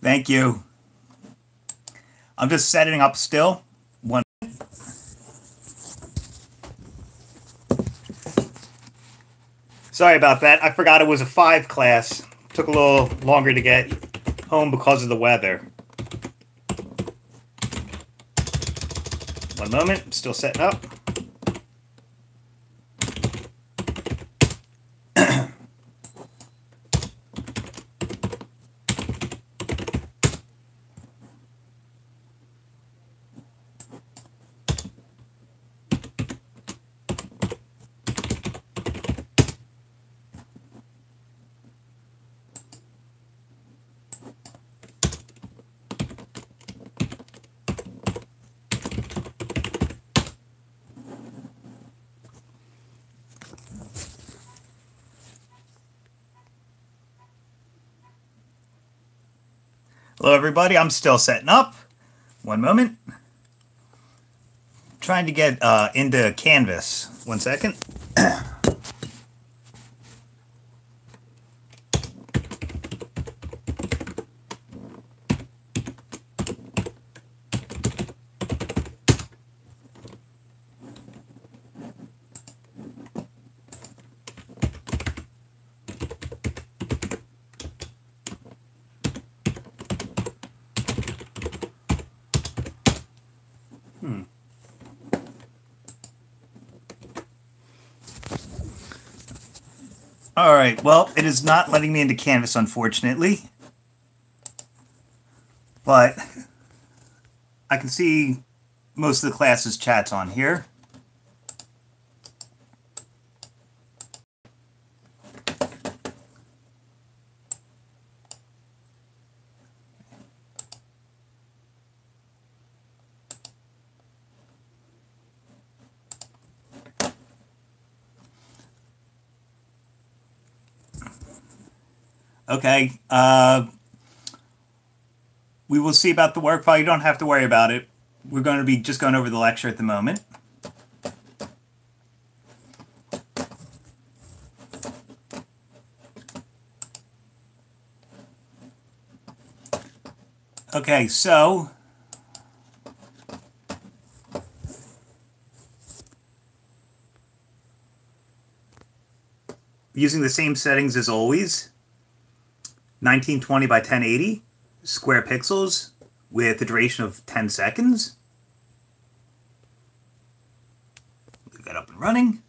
Thank you. I'm just setting up still. One. Sorry about that. I forgot it was a 5 class. Took a little longer to get home because of the weather. One moment. I'm still setting up. Hello everybody, I'm still setting up. One moment. Trying to get into Canvas. One second. Alright, well, it is not letting me into Canvas, unfortunately. But I can see most of the class's chats on here. Okay, we will see about the workflow. You don't have to worry about it. We're going to be just going over the lecture at the moment. Okay, so using the same settings as always. 1920 by 1080 square pixels with a duration of 10 seconds. Leave that up and running.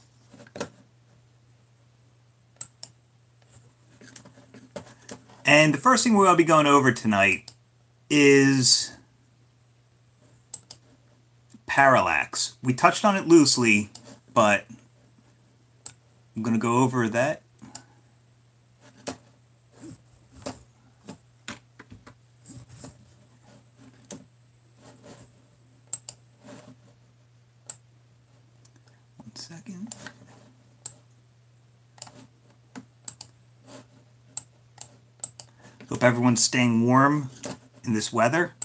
And the first thing we'll be going over tonight is parallax. We touched on it loosely, but I'm going to go over that. Second. Hope everyone's staying warm in this weather.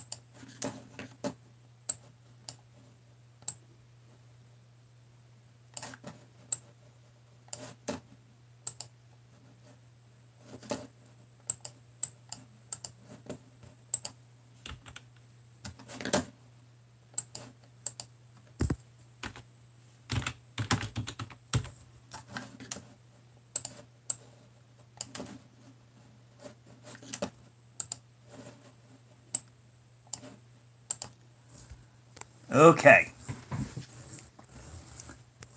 Okay,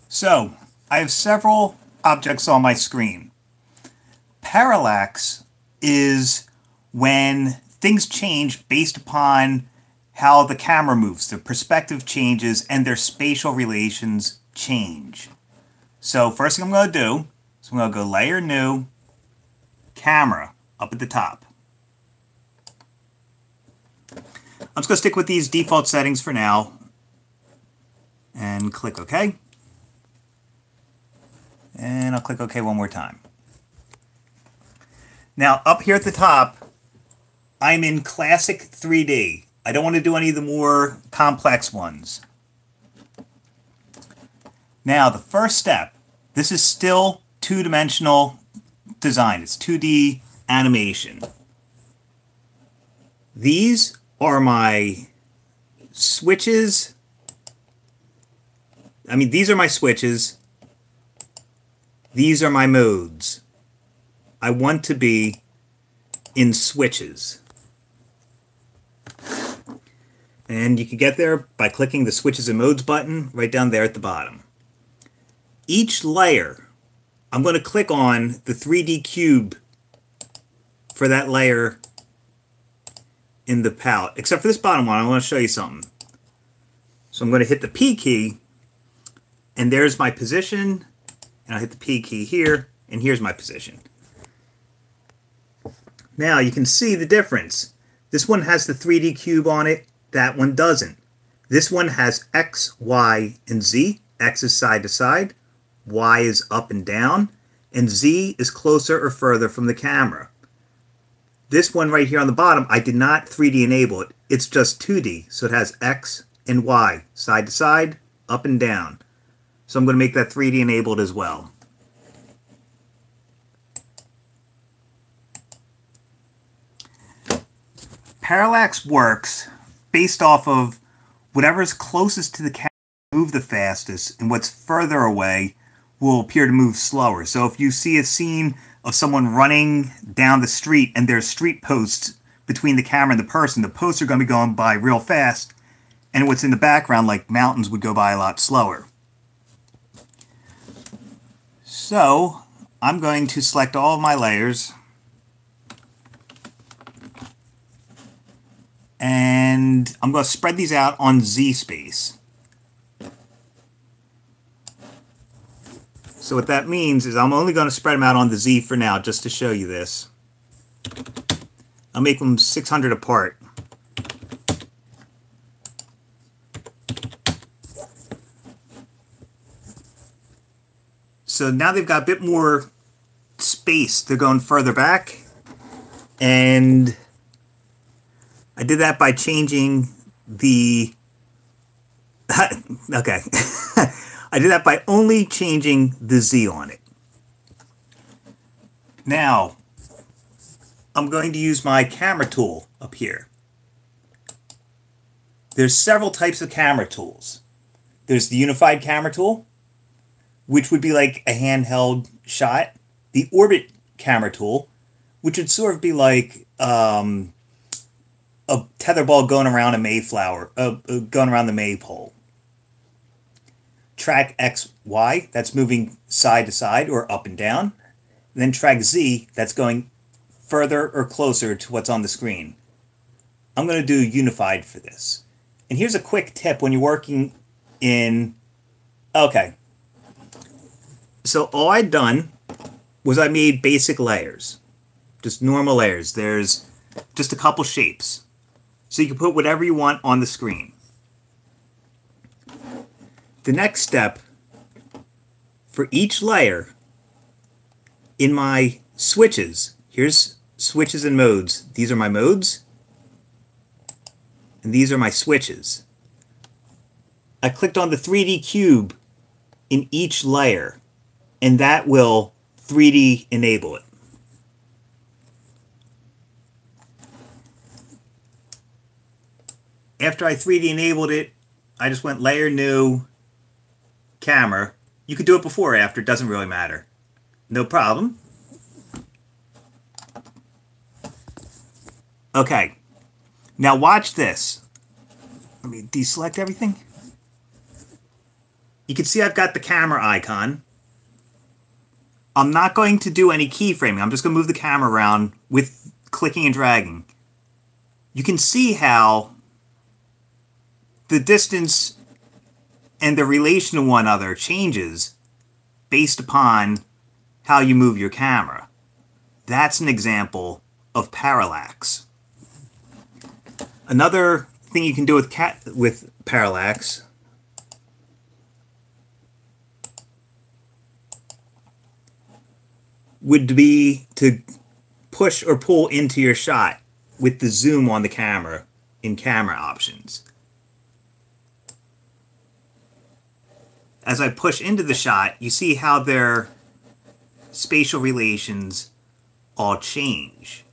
so I have several objects on my screen. Parallax is when things change based upon how the camera moves. The perspective changes and their spatial relations change. So first thing I'm going to do is I'm going to go Layer, New, Camera, up at the top. I'm just going to stick with these default settings for now and click OK. And I'll click OK one more time. Now up here at the top, I'm in Classic 3D. I don't want to do any of the more complex ones. Now the first step, this is still two-dimensional design. It's 2D animation. These are my switches. These are my switches. These are my modes. I want to be in switches. And you can get there by clicking the Switches and Modes button right down there at the bottom. Each layer, I'm going to click on the 3D cube for that layer in the palette. Except for this bottom one, I want to show you something. So I'm going to hit the P key, and there's my position, and I'll hit the P key here, and here's my position. Now you can see the difference. This one has the 3D cube on it, that one doesn't. This one has X, Y, and Z. X is side to side, Y is up and down, and Z is closer or further from the camera. This one right here on the bottom, I did not 3D enable it. It's just 2D, so it has X and Y, side to side, up and down. So I'm going to make that 3D enabled as well. Parallax works based off of whatever's closest to the camera move the fastest, and what's further away will appear to move slower. So if you see a scene of someone running down the street and there's street posts between the camera and the person, the posts are going to be going by real fast, and what's in the background, like mountains, would go by a lot slower. So I'm going to select all of my layers, and I'm going to spread these out on Z space. So what that means is I'm only going to spread them out on the Z for now, just to show you this. I'll make them 600 apart. So now they've got a bit more space. They're going further back. And I did that by changing the... okay. I did that by only changing the Z on it. Now, I'm going to use my camera tool up here. There's several types of camera tools. There's the unified camera tool, which would be like a handheld shot. The orbit camera tool, which would sort of be like a tetherball going around a mayflower, going around the maypole. Track X, Y, that's moving side to side or up and down. And then track Z, that's going further or closer to what's on the screen. I'm going to do unified for this. And here's a quick tip when you're working in... Okay. So all I'd done was I made basic layers. Just normal layers. There's just a couple shapes. So you can put whatever you want on the screen. The next step, for each layer, in my switches, here's switches and modes. These are my modes, and these are my switches. I clicked on the 3D cube in each layer, and that will 3D enable it. After I 3D enabled it, I just went Layer, New, Camera. You could do it before or after, it doesn't really matter. No problem. Okay, now watch this. Let me deselect everything. You can see I've got the camera icon. I'm not going to do any keyframing. I'm just going to move the camera around with clicking and dragging. You can see how the distance and the relation to one another changes based upon how you move your camera. That's an example of parallax. Another thing you can do with parallax would be to push or pull into your shot with the zoom on the camera in camera options. As I push into the shot, you see how their spatial relations all change.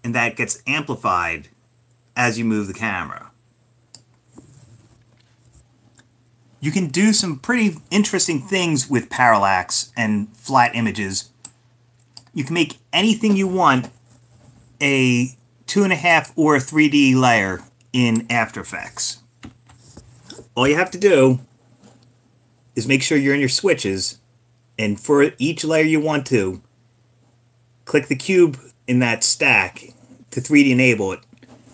And that gets amplified as you move the camera. You can do some pretty interesting things with parallax and flat images. You can make anything you want a 2.5 or a 3D layer in After Effects. All you have to do is make sure you're in your switches, and for each layer you want to, click the cube in that stack to 3D enable it,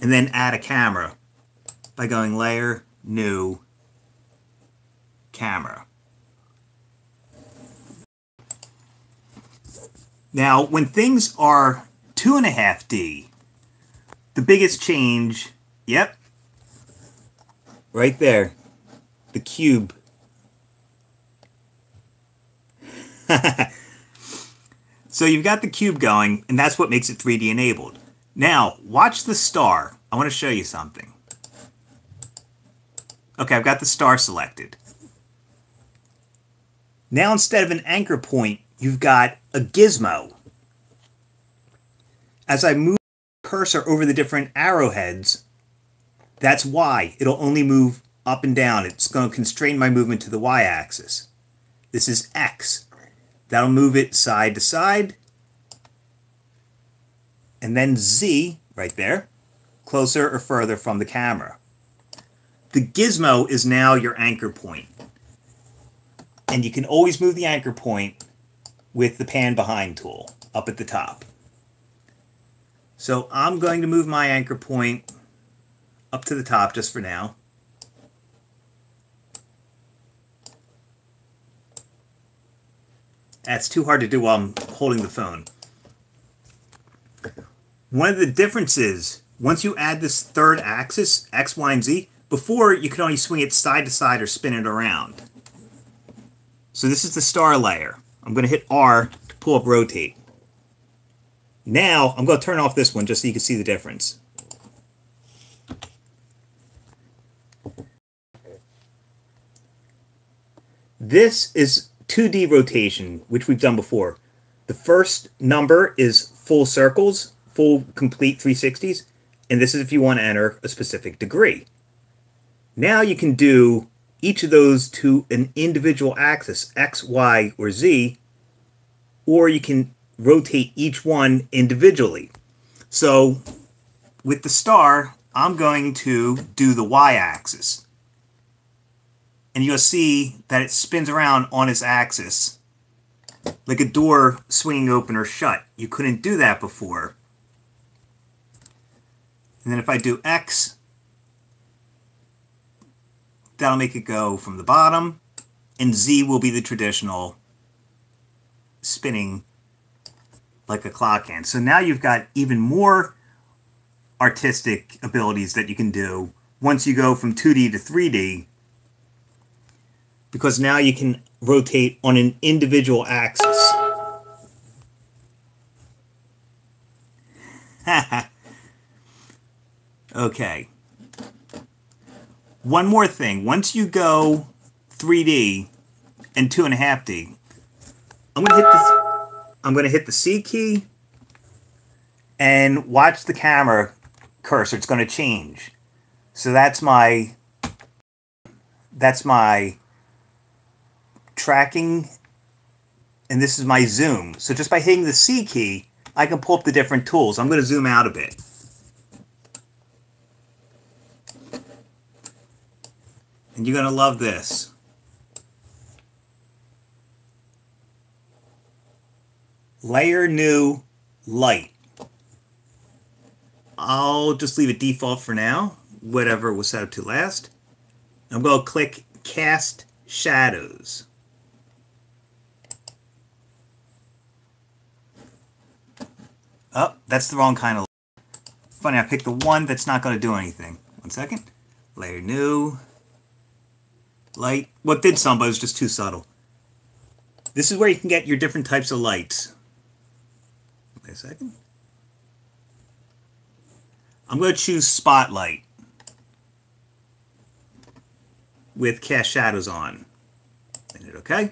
and then add a camera by going Layer, New, Camera. Now, when things are 2.5D, the biggest change, yep, right there, the cube. So you've got the cube going, and that's what makes it 3D enabled. Now, watch the star. I want to show you something. Okay, I've got the star selected. Now, instead of an anchor point, you've got a gizmo. As I move the cursor over the different arrowheads, that's Y. It'll only move up and down. It's going to constrain my movement to the Y-axis. This is X. That'll move it side to side. And then Z, right there, closer or further from the camera. The gizmo is now your anchor point. And you can always move the anchor point with the pan behind tool up at the top. So I'm going to move my anchor point up to the top just for now. That's too hard to do while I'm holding the phone. One of the differences, once you add this third axis, X, Y, and Z, before you could only swing it side to side or spin it around. So this is the star layer. I'm going to hit R to pull up rotate. Now I'm going to turn off this one just so you can see the difference. This is 2D rotation, which we've done before. The first number is full circles, full complete 360s, and this is if you want to enter a specific degree. Now you can do each of those to an individual axis, X, Y, or Z, or you can rotate each one individually. So with the star, I'm going to do the Y-axis. And you'll see that it spins around on its axis like a door swinging open or shut. You couldn't do that before. And then if I do X, that'll make it go from the bottom, and Z will be the traditional spinning like a clock hand. So now you've got even more artistic abilities that you can do once you go from 2D to 3D, because now you can rotate on an individual axis. Okay. One more thing. Once you go 3D and 2.5D, I'm going to hit the C key and watch the camera cursor. It's going to change. So that's my tracking, and this is my zoom. So just by hitting the C key, I can pull up the different tools. I'm going to zoom out a bit. And you're going to love this. Layer new light. I'll just leave it default for now, whatever it was set up to last. I'm going to click Cast Shadows. Oh, that's the wrong kind of light. Funny, I picked the one that's not going to do anything. 1 second. Layer new light. Well, it did some, but it was just too subtle. This is where you can get your different types of lights. Wait a second. I'm going to choose Spotlight with Cast Shadows on. And hit OK.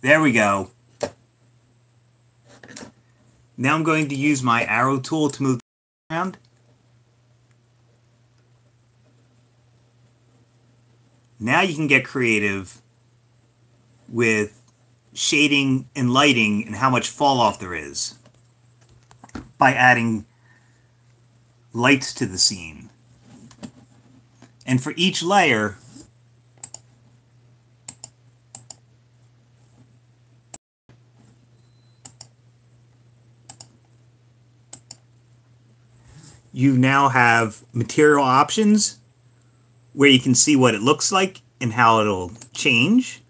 There we go. Now I'm going to use my arrow tool to move around. Now you can get creative with shading and lighting and how much fall off there is by adding lights to the scene. And for each layer, you now have material options where you can see what it looks like and how it'll change.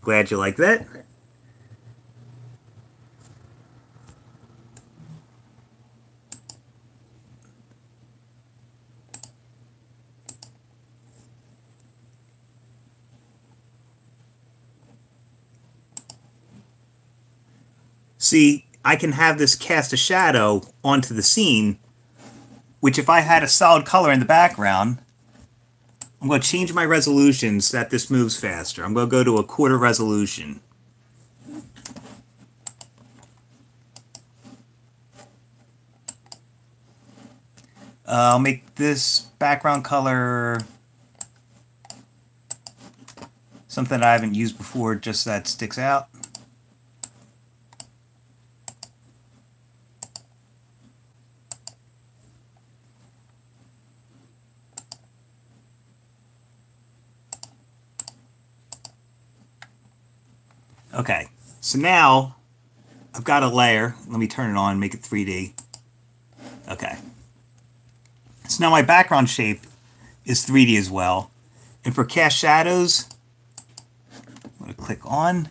Glad you like that. See, I can have this cast a shadow onto the scene, which if I had a solid color in the background, I'm going to change my resolution so that this moves faster. I'm going to go to 1/4 resolution. I'll make this background color something I haven't used before, just so that sticks out. Okay, so now I've got a layer. Let me turn it on, make it 3D. Okay. So now my background shape is 3D as well. And for cast shadows, I'm going to click on.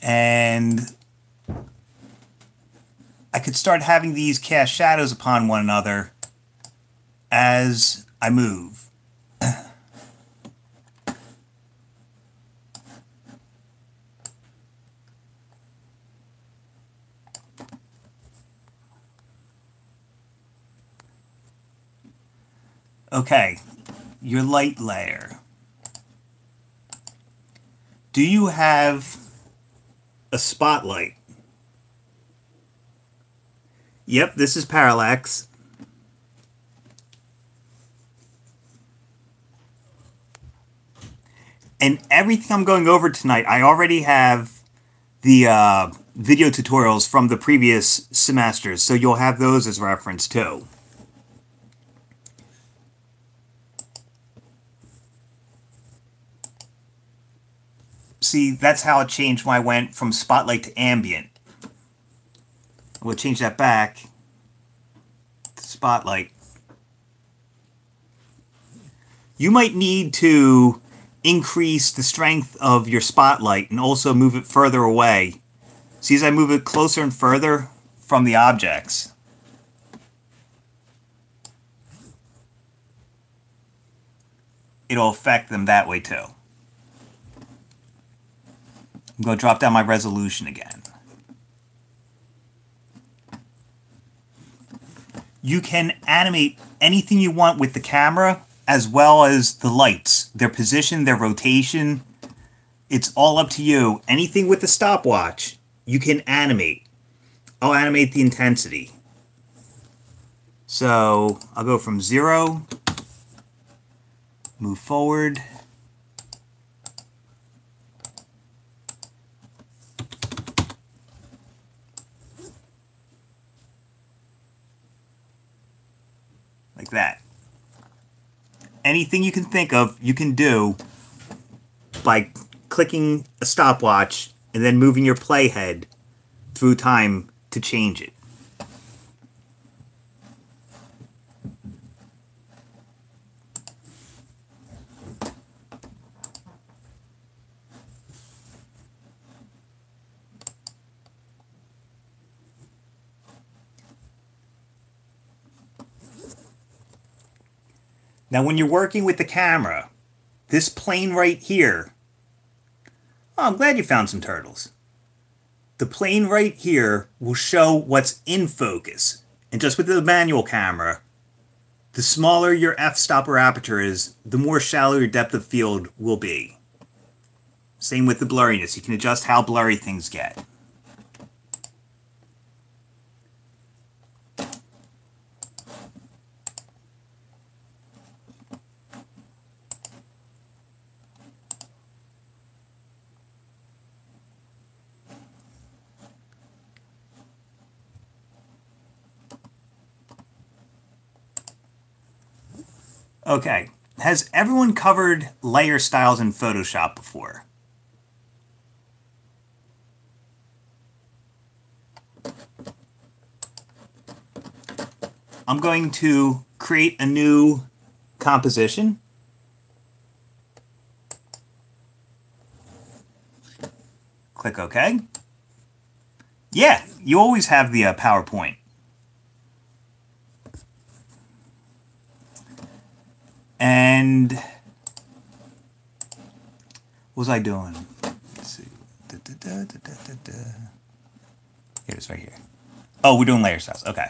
And I could start having these cast shadows upon one another as I move. Okay, your light layer. Do you have a spotlight? Yep, this is parallax. And everything I'm going over tonight, I already have the video tutorials from the previous semesters, so you'll have those as reference too. See, that's how it changed when I went from spotlight to ambient. We'll change that back to spotlight. You might need to increase the strength of your spotlight and also move it further away. See, as I move it closer and further from the objects, it'll affect them that way too. I'm going to drop down my resolution again. You can animate anything you want with the camera as well as the lights, their position, their rotation. It's all up to you. Anything with the stopwatch, you can animate. I'll animate the intensity. So I'll go from 0, move forward. Like that. anything you can think of, you can do by clicking a stopwatch and then moving your playhead through time to change it. Now when you're working with the camera, this plane right here, oh, I'm glad you found some turtles. The plane right here will show what's in focus. And just with the manual camera, the smaller your f-stopper aperture is, the more shallow your depth of field will be. Same with the blurriness. You can adjust how blurry things get. Okay, has everyone covered layer styles in Photoshop before? I'm going to create a new composition. Click OK. Yeah, you always have the PowerPoint. And what was I doing? Let's see. Here it is right here. Oh, we're doing layer styles. Okay.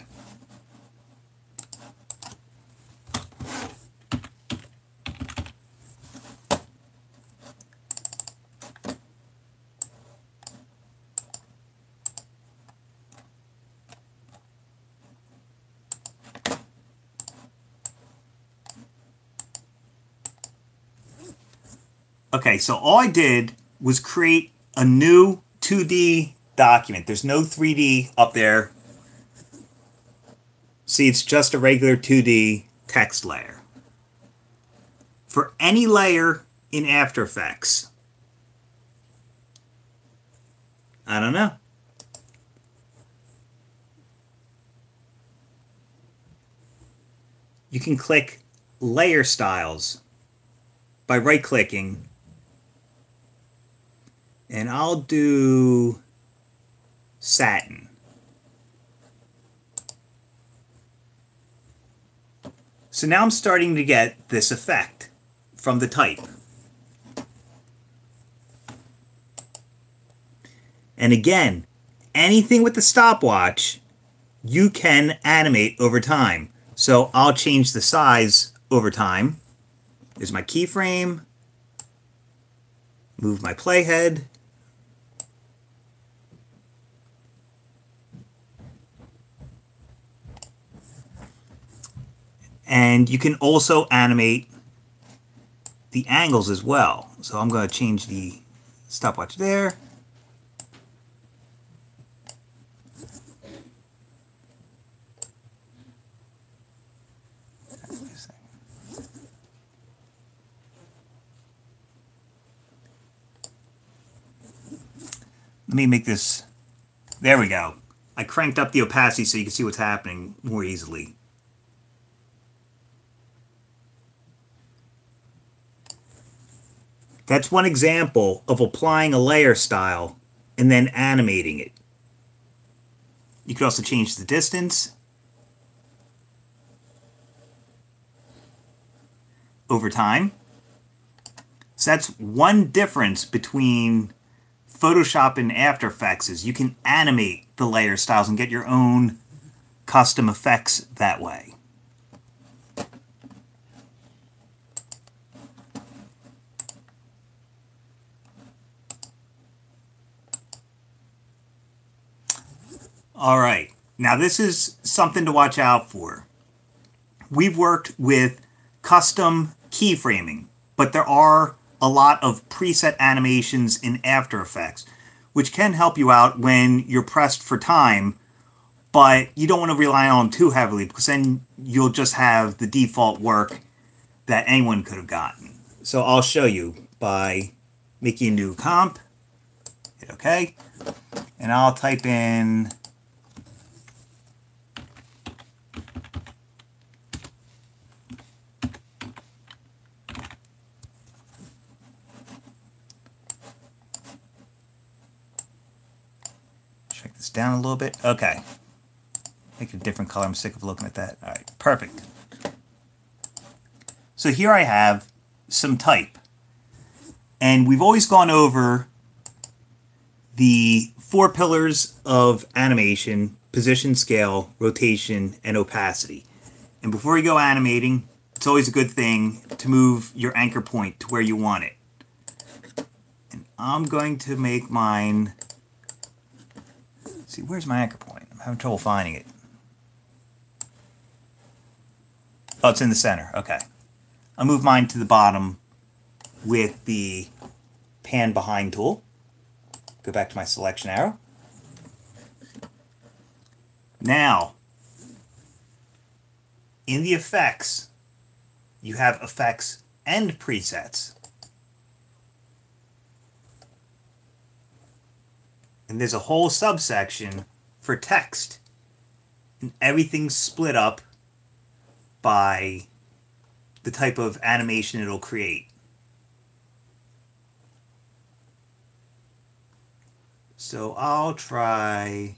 Okay, so all I did was create a new 2D document. There's no 3D up there. See, it's just a regular 2D text layer. For any layer in After Effects, I don't know. You can click Layer Styles by right-clicking. And I'll do satin. So now I'm starting to get this effect from the type. And again, anything with the stopwatch, you can animate over time. So I'll change the size over time. There's my keyframe. Move my playhead. And you can also animate the angles as well. So I'm going to change the stopwatch there. Let me make this, there we go. I cranked up the opacity so you can see what's happening more easily. That's one example of applying a layer style and then animating it. You could also change the distance over time. So that's one difference between Photoshop and After Effects is you can animate the layer styles and get your own custom effects that way. All right, now this is something to watch out for. We've worked with custom keyframing, but there are a lot of preset animations in After Effects, which can help you out when you're pressed for time, but you don't want to rely on them too heavily because then you'll just have the default work that anyone could have gotten. So I'll show you by making a new comp, hit OK, and I'll type in this down a little bit. Okay. Make it a different color. I'm sick of looking at that. All right, perfect. So here I have some type. And we've always gone over the 4 pillars of animation: position, scale, rotation, and opacity. And before you go animating, it's always a good thing to move your anchor point to where you want it. And I'm going to make mine... See, where's my anchor point? I'm having trouble finding it. Oh, it's in the center. Okay. I'll move mine to the bottom with the pan behind tool. Go back to my selection arrow. Now, in the effects, you have effects and presets. And there's a whole subsection for text. And everything's split up by the type of animation it'll create. So I'll try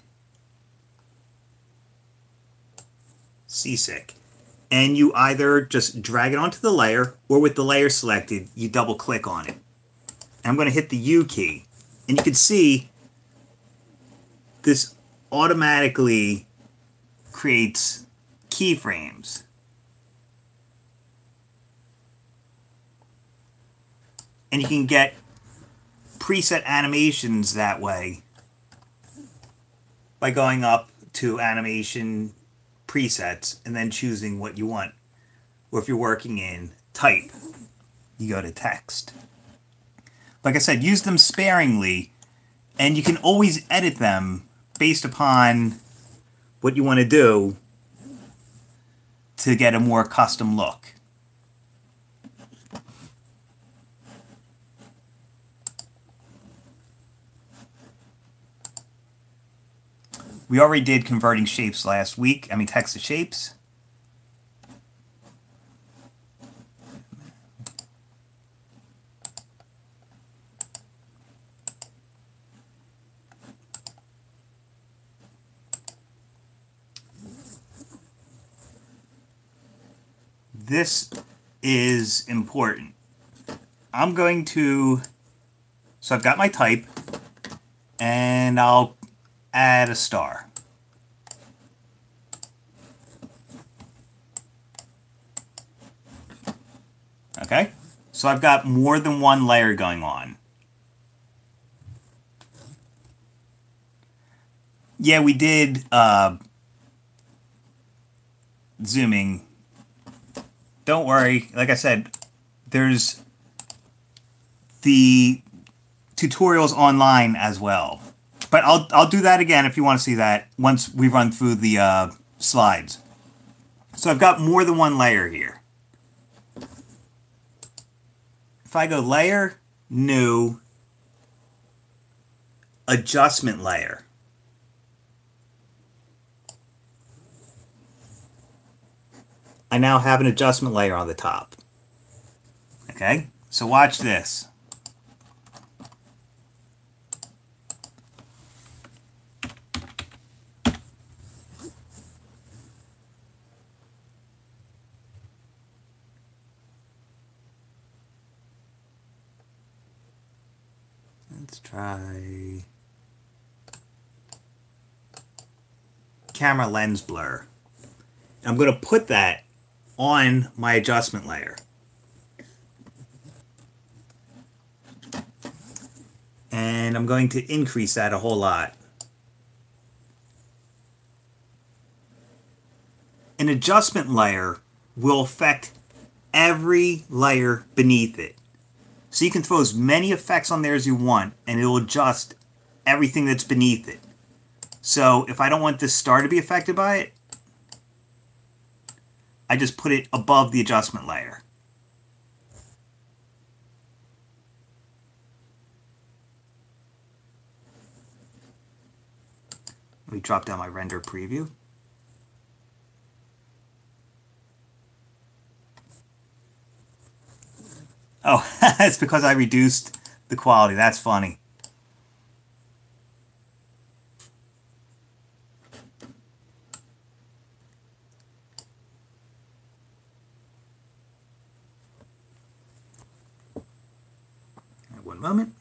seasick. And you either just drag it onto the layer, or with the layer selected, you double click on it. And I'm going to hit the U key. And you can see this automatically creates keyframes. And you can get preset animations that way by going up to animation presets and then choosing what you want. Or if you're working in type, you go to text. Like I said, use them sparingly, and you can always edit them based upon what you want to do to get a more custom look. We already did converting shapes last week. Text to shapes. This is important. I'm going to, so I've got my type, and I'll add a star. Okay, so I've got more than one layer going on. Yeah, we did zooming. Don't worry, like I said, there's the tutorials online as well. But I'll do that again if you want to see that once we run through the slides. So I've got more than one layer here. If I go Layer, New, Adjustment Layer. I now have an adjustment layer on the top. Okay, so watch this. Let's try camera lens blur. I'm going to put that on my adjustment layer. And I'm going to increase that a whole lot. An adjustment layer will affect every layer beneath it. So you can throw as many effects on there as you want, and it will adjust everything that's beneath it. So if I don't want this star to be affected by it, I just put it above the adjustment layer. Let me drop down my render preview. Oh, it's because I reduced the quality. That's funny. One moment.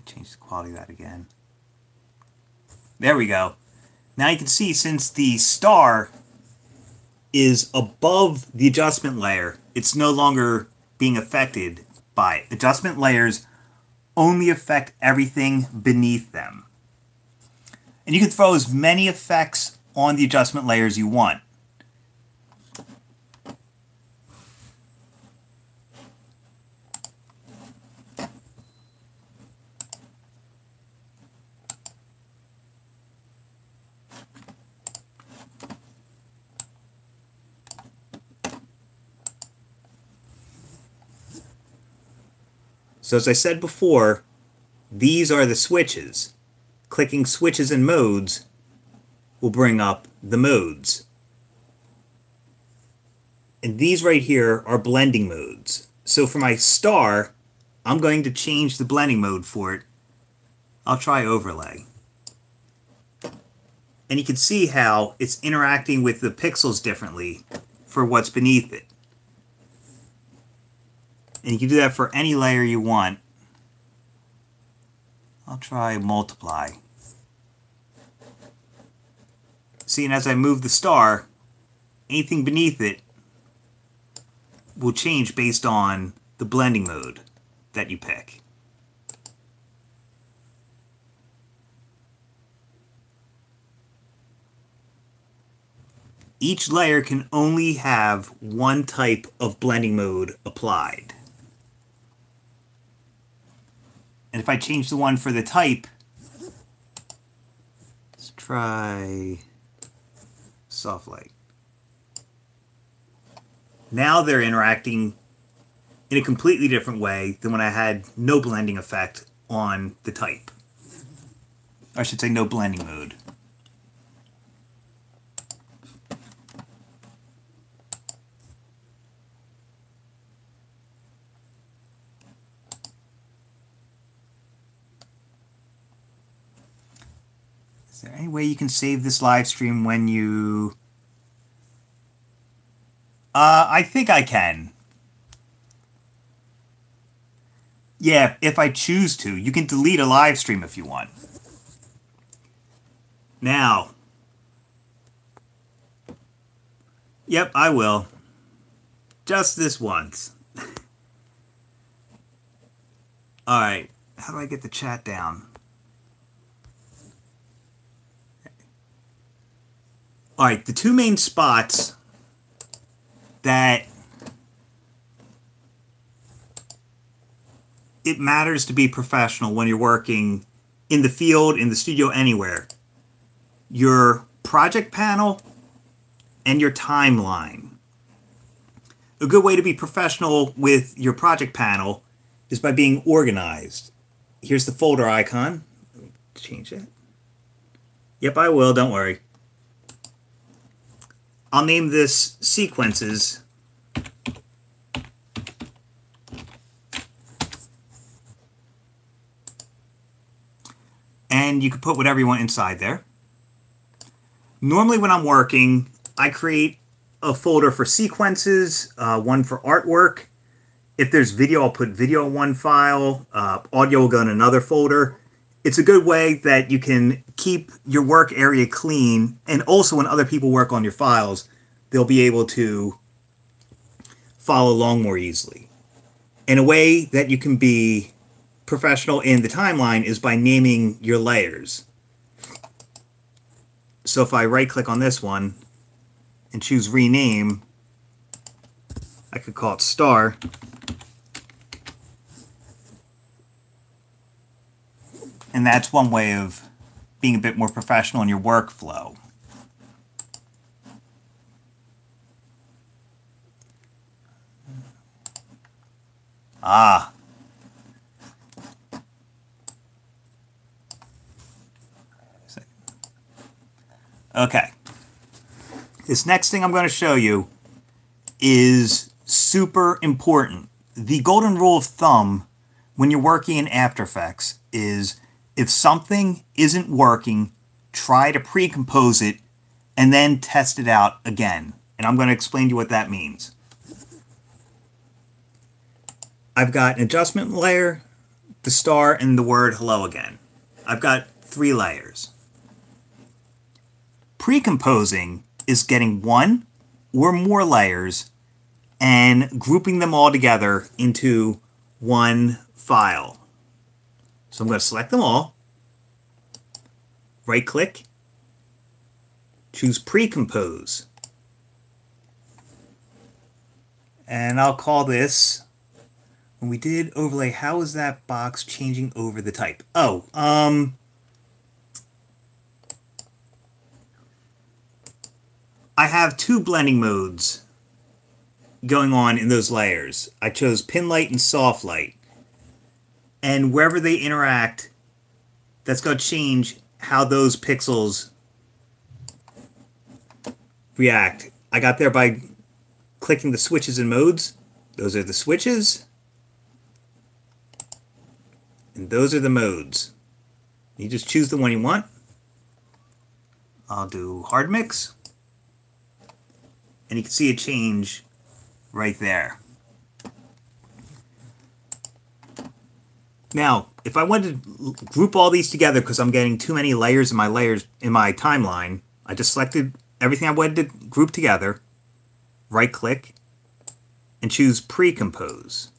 Change the quality of that again. There we go. Now you can see, since the star is above the adjustment layer, it's no longer being affected by it. Adjustment layers only affect everything beneath them. And you can throw as many effects on the adjustment layer as you want. So as I said before, these are the switches. Clicking switches and modes will bring up the modes. And these right here are blending modes. So for my star, I'm going to change the blending mode for it. I'll try overlay. And you can see how it's interacting with the pixels differently for what's beneath it. And you can do that for any layer you want. I'll try multiply. See, and as I move the star, anything beneath it will change based on the blending mode that you pick. Each layer can only have one type of blending mode applied. And if I change the one for the type, let's try soft light. Now they're interacting in a completely different way than when I had no blending effect on the type. I should say no blending mode. Is there any way you can save this live stream when you... I think I can. Yeah, if I choose to. You can delete a live stream if you want. Now. Yep, I will. Just this once. Alright, how do I get the chat down? Alright, the two main spots that it matters to be professional when you're working in the field, in the studio, anywhere. Your project panel and your timeline. A good way to be professional with your project panel is by being organized. Here's the folder icon. Change it. Yep, I will, don't worry. I'll name this sequences. And you can put whatever you want inside there. Normally when I'm working, I create a folder for sequences, one for artwork. If there's video, I'll put video in one file. Audio will go in another folder. It's a good way that you can keep your work area clean, and also when other people work on your files, they'll be able to follow along more easily. And a way that you can be professional in the timeline is by naming your layers. So if I right-click on this one and choose rename, I could call it star. And that's one way of being a bit more professional in your workflow. Ah. Okay. This next thing I'm going to show you is super important. The golden rule of thumb when you're working in After Effects is if something isn't working, try to pre-compose it and then test it out again. And I'm going to explain to you what that means. I've got an adjustment layer, the star, and the word hello again. I've got 3 layers. Precomposing is getting 1 or more layers and grouping them all together into one file. So I'm going to select them all, right click, choose precompose, and I'll call this, when we did overlay, how is that box changing over the type? Oh, I have 2 blending modes going on in those layers. I chose pin light and soft light. And wherever they interact, that's going to change how those pixels react. I got there by clicking the switches and modes. Those are the switches. And those are the modes. You just choose the one you want. I'll do hard mix. And you can see a change right there. Now, if I wanted to group all these together because I'm getting too many layers in my timeline, I just selected everything I wanted to group together, right click, and choose precompose.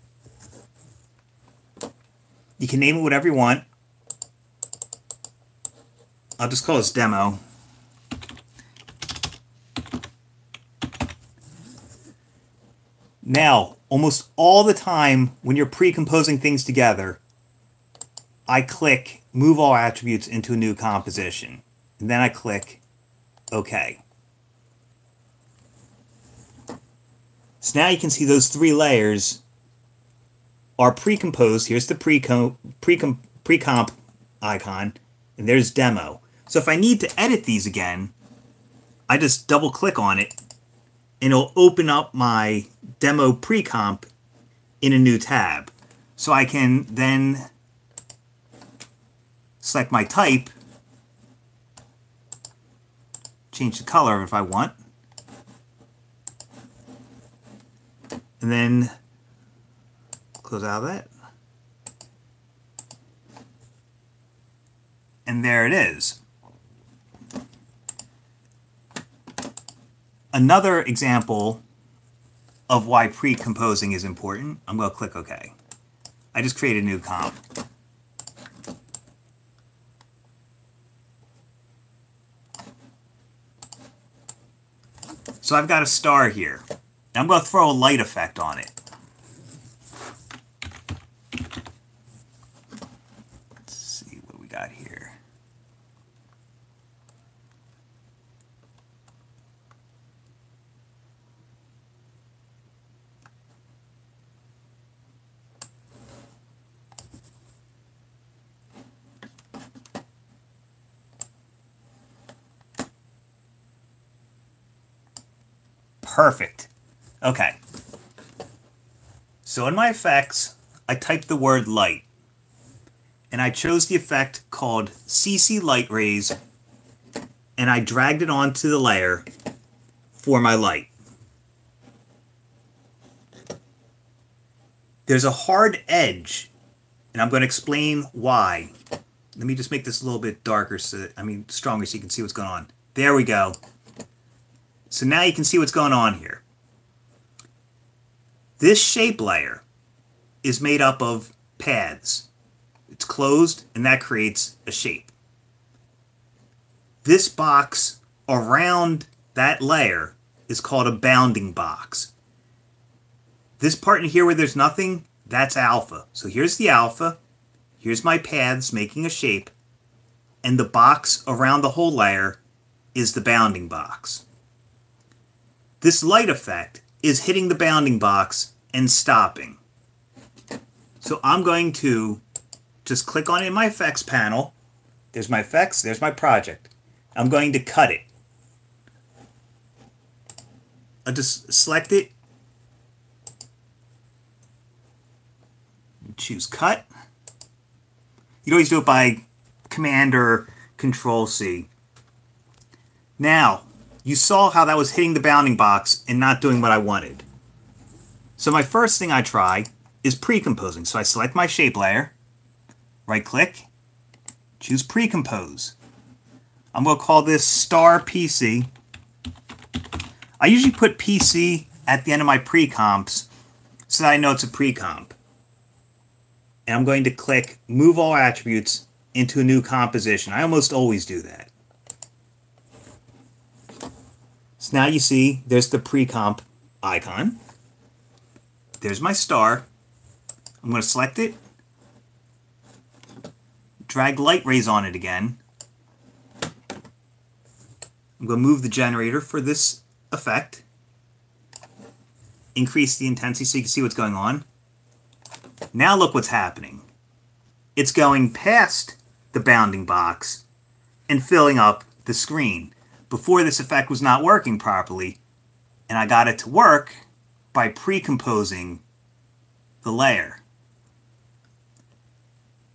You can name it whatever you want. I'll just call this demo. Now, almost all the time when you're pre-composing things together, I click Move All Attributes into a new composition. And then I click OK. So now you can see those 3 layers are pre-composed. Here's the pre-comp icon, and there's demo. So if I need to edit these again, I just double click on it, and it'll open up my demo pre-comp in a new tab. So I can then select my type, change the color if I want, and then close out of that. And there it is. Another example of why pre-composing is important, I'm going to click OK. I just created a new comp. So I've got a star here. And I'm going to throw a light effect on it. Let's see what we got here. Perfect. Okay. So in my effects, I typed the word light. And I chose the effect called CC Light Rays, and I dragged it onto the layer for my light. There's a hard edge, and I'm going to explain why. Let me just make this a little bit darker, stronger so you can see what's going on. There we go. So now you can see what's going on here. This shape layer is made up of paths. It's closed, and that creates a shape. This box around that layer is called a bounding box. This part in here where there's nothing, that's alpha. So here's the alpha, here's my paths making a shape, and the box around the whole layer is the bounding box. This light effect is hitting the bounding box and stopping. So I'm going to just click on it in my effects panel. There's my effects, there's my project. I'm going to cut it. I'll just select it, choose cut. You'd always do it by Command or Control C. Now, you saw how that was hitting the bounding box and not doing what I wanted. So my first thing I try is precomposing. So I select my shape layer, right click, choose precompose. I'm going to call this star PC. I usually put PC at the end of my precomps so that I know it's a precomp. And I'm going to click move all attributes into a new composition. I almost always do that. So now you see there's the precomp icon. There's my star. I'm going to select it, drag light rays on it again. I'm going to move the generator for this effect, increase the intensity so you can see what's going on. Now look what's happening. It's going past the bounding box and filling up the screen. Before, this effect was not working properly, and I got it to work by precomposing the layer.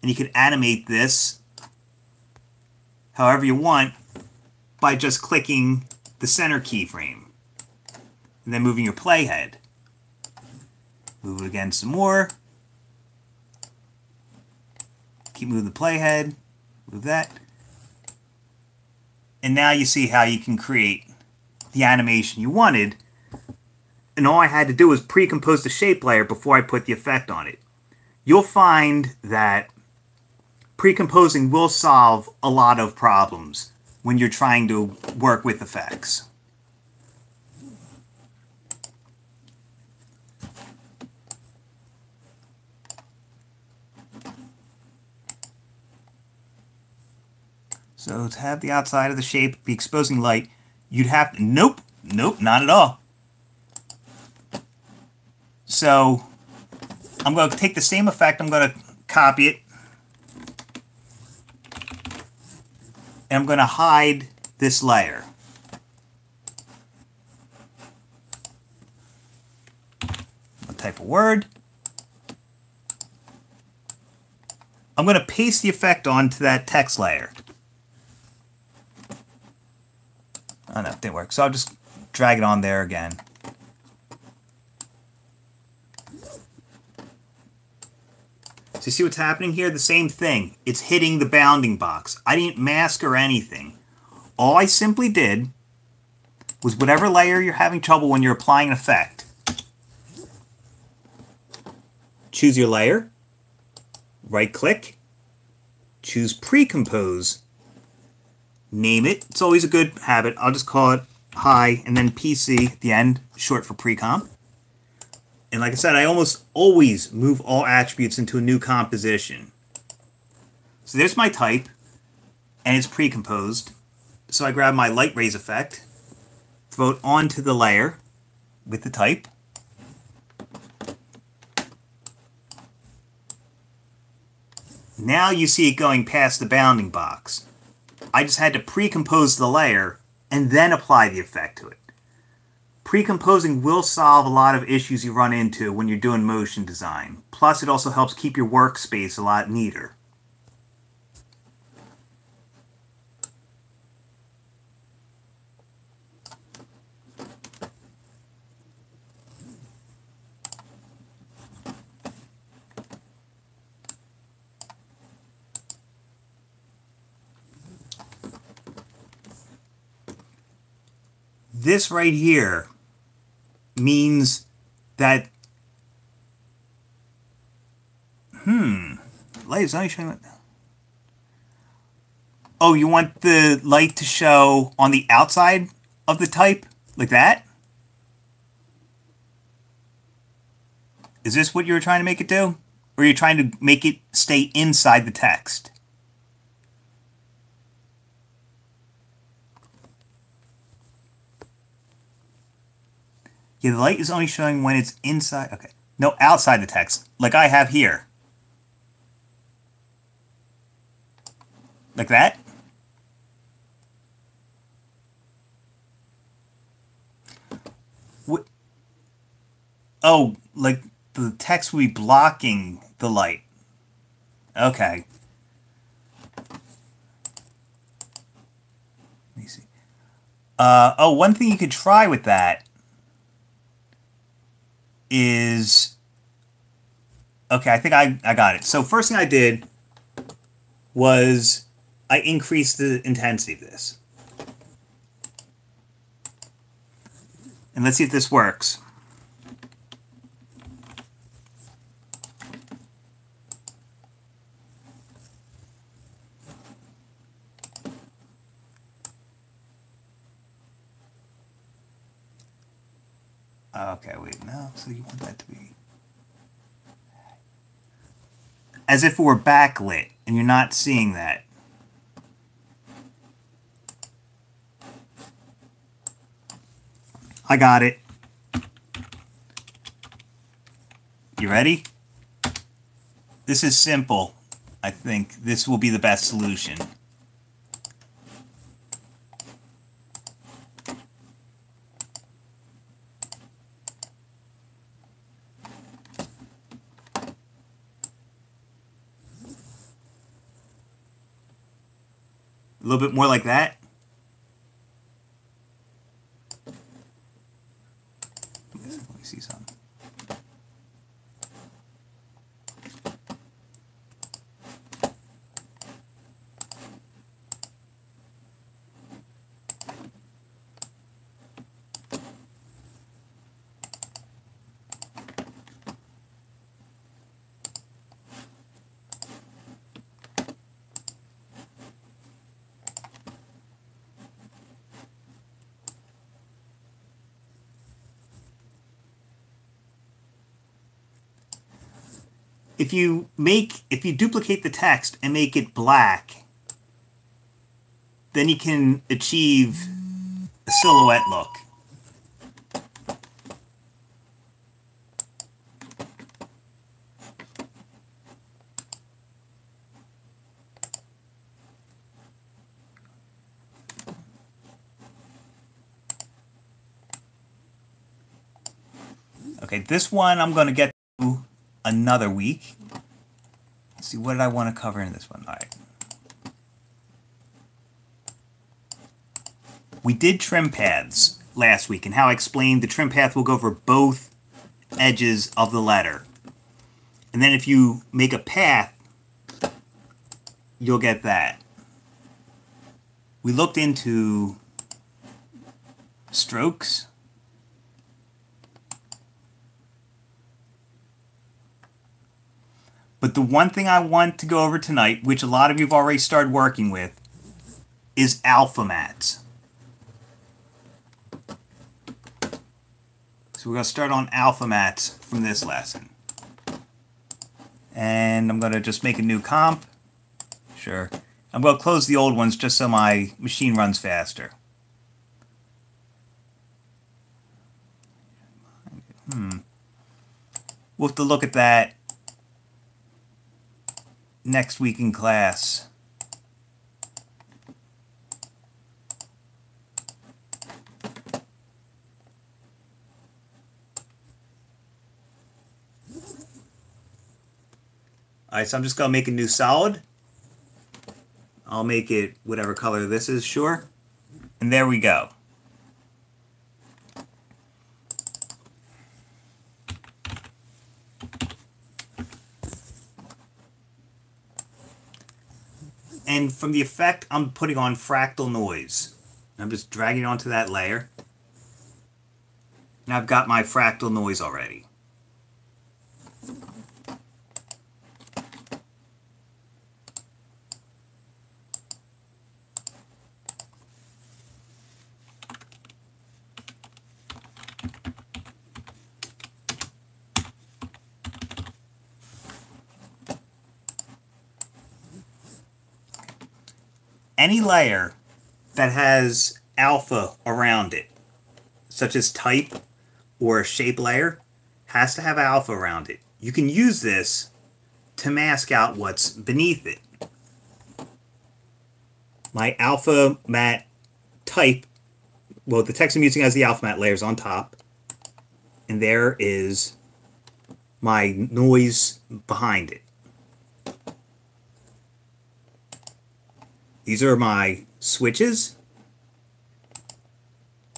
And you can animate this however you want by just clicking the center keyframe and then moving your playhead. Move it again some more. Keep moving the playhead. Move that. And now you see how you can create the animation you wanted. And all I had to do was precompose the shape layer before I put the effect on it. You'll find that precomposing will solve a lot of problems when you're trying to work with effects. So to have the outside of the shape be exposing light, you'd have to, nope, not at all. So I'm going to take the same effect, I'm going to copy it, and I'm going to hide this layer. I'll type a word. I'm going to paste the effect onto that text layer. Oh no, it didn't work. So I'll just drag it on there again. So you see what's happening here? The same thing. It's hitting the bounding box. I didn't mask or anything. All I simply did was whatever layer you're having trouble when you're applying an effect. Choose your layer. Right click. Choose precompose. Name it. It's always a good habit. I'll just call it high and then PC at the end, short for precomp. And like I said, I almost always move all attributes into a new composition. So there's my type, and it's precomposed. So I grab my light rays effect, throw it onto the layer with the type. Now you see it going past the bounding box. I just had to precompose the layer and then apply the effect to it. Precomposing will solve a lot of issues you run into when you're doing motion design. Plus, it also helps keep your workspace a lot neater. This right here means that light is only showing. Oh, you want the light to show on the outside of the type like that? Is this what you were trying to make it do? Or are you trying to make it stay inside the text? Yeah, the light is only showing when it's inside. Okay. No, outside the text, like I have here. Like that. What? Oh, like the text will be blocking the light. Okay. Let me see. Oh, one thing you could try with that is... Okay, I think I got it. So first thing I did was I increased the intensity of this. And let's see if this works. Okay, wait, no, so you want that to be... As if it were backlit, and you're not seeing that. I got it. You ready? This is simple. I think this will be the best solution. A little bit more like that. Let me see something. If you duplicate the text and make it black, then you can achieve a silhouette look. Okay, this one I'm going to get to another week. Let's see, what did I want to cover in this one? All right. We did trim paths last week, and how I explained the trim path will go over both edges of the letter. And then if you make a path, you'll get that. We looked into strokes. But the one thing I want to go over tonight, which a lot of you have already started working with, is alpha mats. So we're going to start on alpha mats from this lesson. And I'm going to just make a new comp. Sure. I'm going to close the old ones just so my machine runs faster. We'll have to look at that next week in class. Alright, so I'm just going to make a new solid. I'll make it whatever color this is, sure. And there we go. And from the effect, I'm putting on fractal noise. I'm just dragging it onto that layer. And I've got my fractal noise already. Any layer that has alpha around it, such as type or a shape layer, has to have alpha around it. You can use this to mask out what's beneath it. my alpha matte type, well, the text I'm using has the alpha matte layers on top, and there is my noise behind it. These are my switches.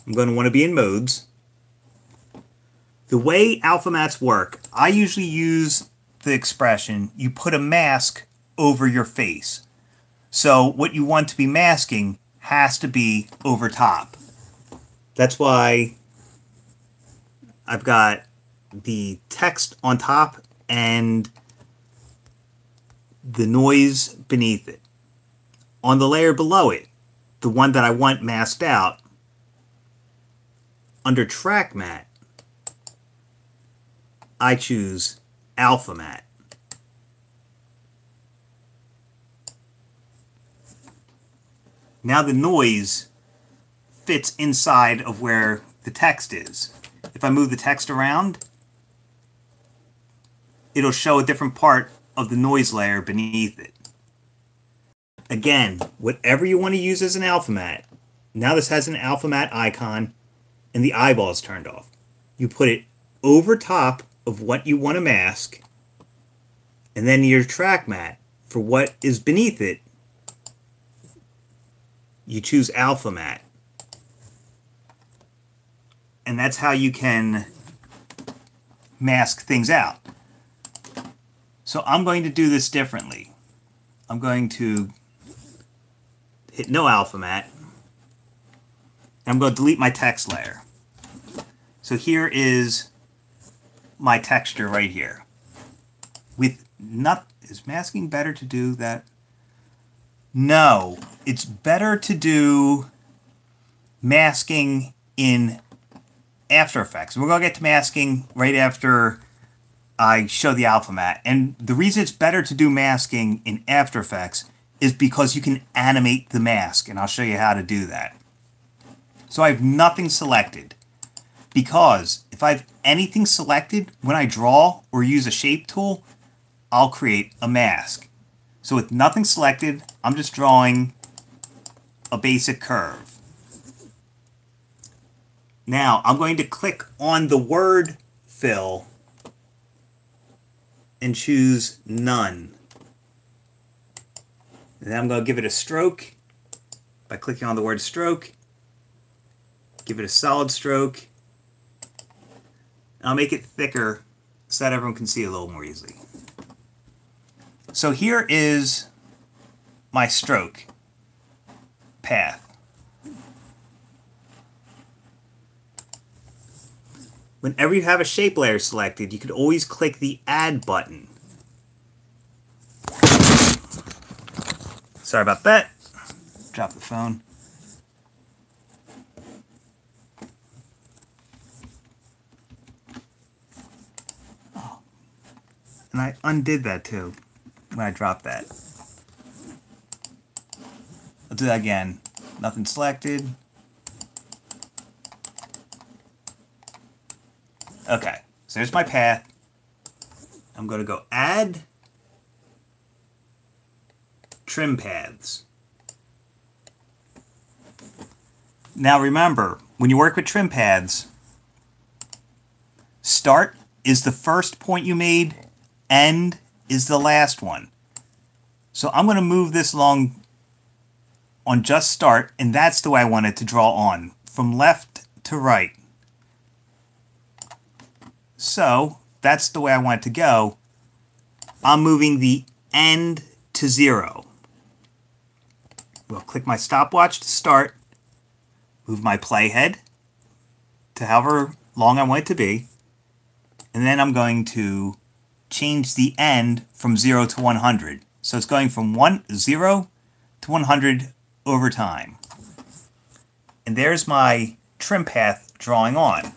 I'm going to want to be in modes. The way alpha mattes work, I usually use the expression, you put a mask over your face. So what you want to be masking has to be over top. That's why I've got the text on top and the noise beneath it. On the layer below it, the one that I want masked out, under track matte, I choose alpha matte. Now the noise fits inside of where the text is. If I move the text around, it'll show a different part of the noise layer beneath it. Again, whatever you want to use as an alpha matte, now this has an alpha matte icon and the eyeball is turned off. You put it over top of what you want to mask, and then your track matte, for what is beneath it, you choose alpha matte. And that's how you can mask things out. So I'm going to do this differently. I'm going to hit no alpha matte. I'm going to delete my text layer. So here is my texture right here. Is masking better to do that? No, it's better to do masking in After Effects. We're going to get to masking right after I show the alpha matte. And the reason it's better to do masking in After Effects is because you can animate the mask, and I'll show you how to do that. So I have nothing selected, because if I have anything selected, when I draw or use a shape tool, I'll create a mask. So with nothing selected, I'm just drawing a basic curve. Now I'm going to click on the word fill and choose none. And then I'm going to give it a stroke by clicking on the word stroke. Give it a solid stroke. I'll make it thicker so that everyone can see it a little more easily. So here is my stroke path. Whenever you have a shape layer selected, you could always click the Add button. Sorry about that. Drop the phone. Oh. And I undid that too when I dropped that. I'll do that again. Nothing selected. Okay, so there's my path. I'm going to go Add, Trim Paths. Now remember, when you work with trim paths, start is the first point you made, end is the last one. So I'm going to move this along on just start, and that's the way I want it to draw on, from left to right. So that's the way I want it to go. I'm moving the end to 0. We'll click my stopwatch to start, move my playhead to however long I want it to be, and then I'm going to change the end from 0 to 100. So it's going from 0 to 100 over time. And there's my trim path drawing on.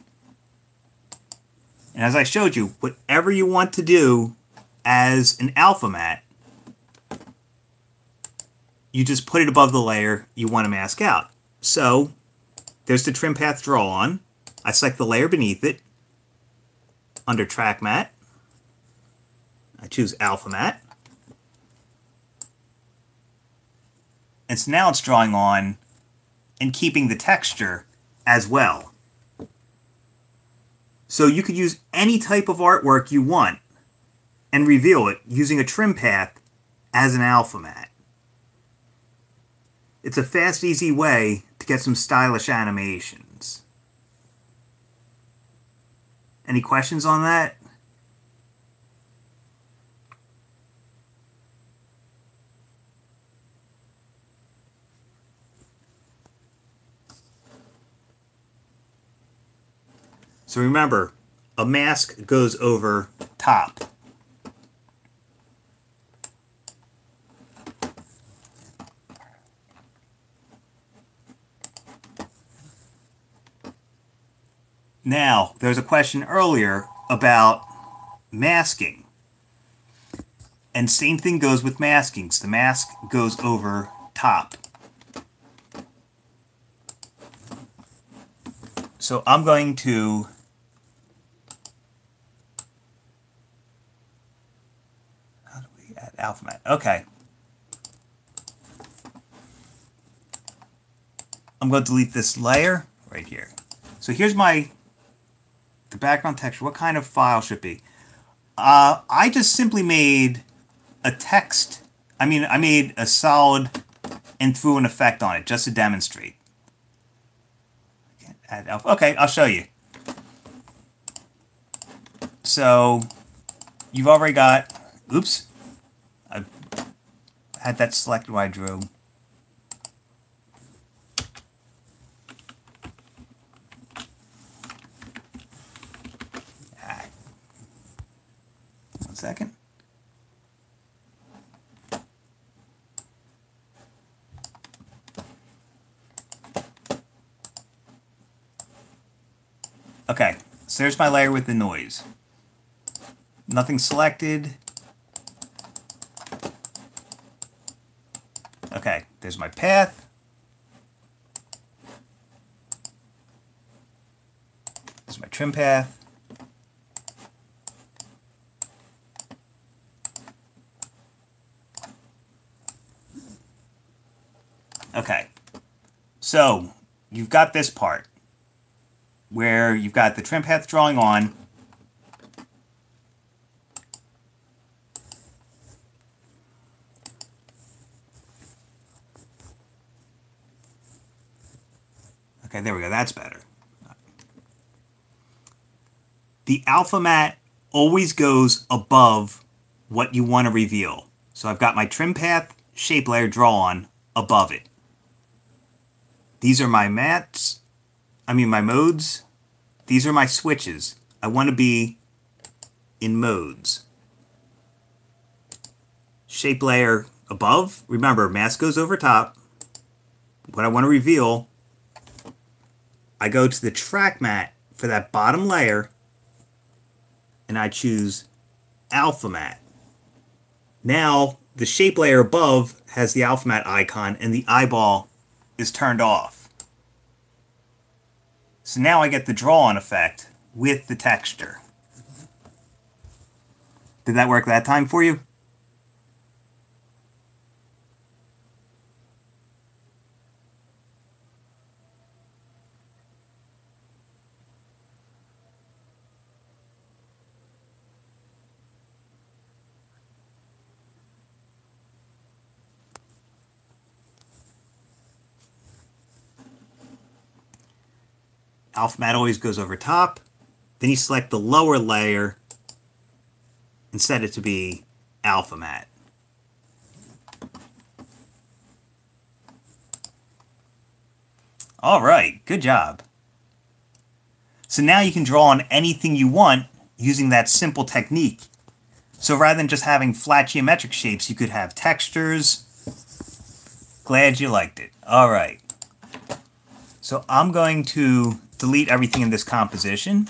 And as I showed you, whatever you want to do as an alpha matte, you just put it above the layer you want to mask out. So there's the trim path draw on. I select the layer beneath it. Under track matte, I choose alpha matte. And so now it's drawing on and keeping the texture as well. So you could use any type of artwork you want and reveal it using a trim path as an alpha matte. It's a fast, easy way to get some stylish animations. Any questions on that? So remember, a mask goes over top. Now, there's a question earlier about masking. And same thing goes with maskings. The mask goes over top. So I'm going to alpha matte. Okay. I'm going to delete this layer right here. So here's the background texture. What kind of file should it be? I just simply made a text. I made a solid and threw an effect on it just to demonstrate. Add alpha. Okay, I'll show you. So you've already got, oops, I had that selected when I drew. One second. Okay, so there's my layer with the noise. Nothing selected. Okay, there's my path. There's my trim path. Okay, so you've got this part where you've got the trim path drawing on. Okay, there we go. That's better. The alpha matte always goes above what you want to reveal. So I've got my trim path shape layer drawn above it. These are my mattes. My modes. These are my switches. I want to be in modes. Shape layer above. Remember, mask goes over top. What I want to reveal, I go to the track matte for that bottom layer, and I choose alpha matte. Now, the shape layer above has the alpha matte icon, and the eyeball is turned off. So now I get the draw-on effect with the texture. Did that work that time for you? Alpha matte always goes over top. Then you select the lower layer and set it to be alpha matte. All right, good job. So now you can draw on anything you want using that simple technique. So rather than just having flat geometric shapes, you could have textures. Glad you liked it. All right. So I'm going to delete everything in this composition.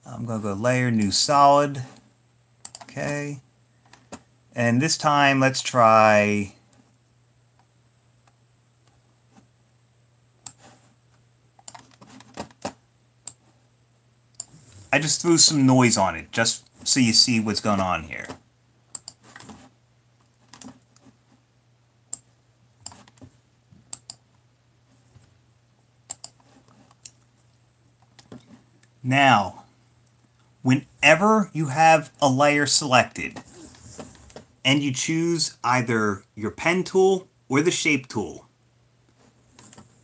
I'm going to go layer, new solid. Okay. And this time, let's try I just threw some noise on it, just so you see what's going on here. Now, whenever you have a layer selected and you choose either your pen tool or the shape tool,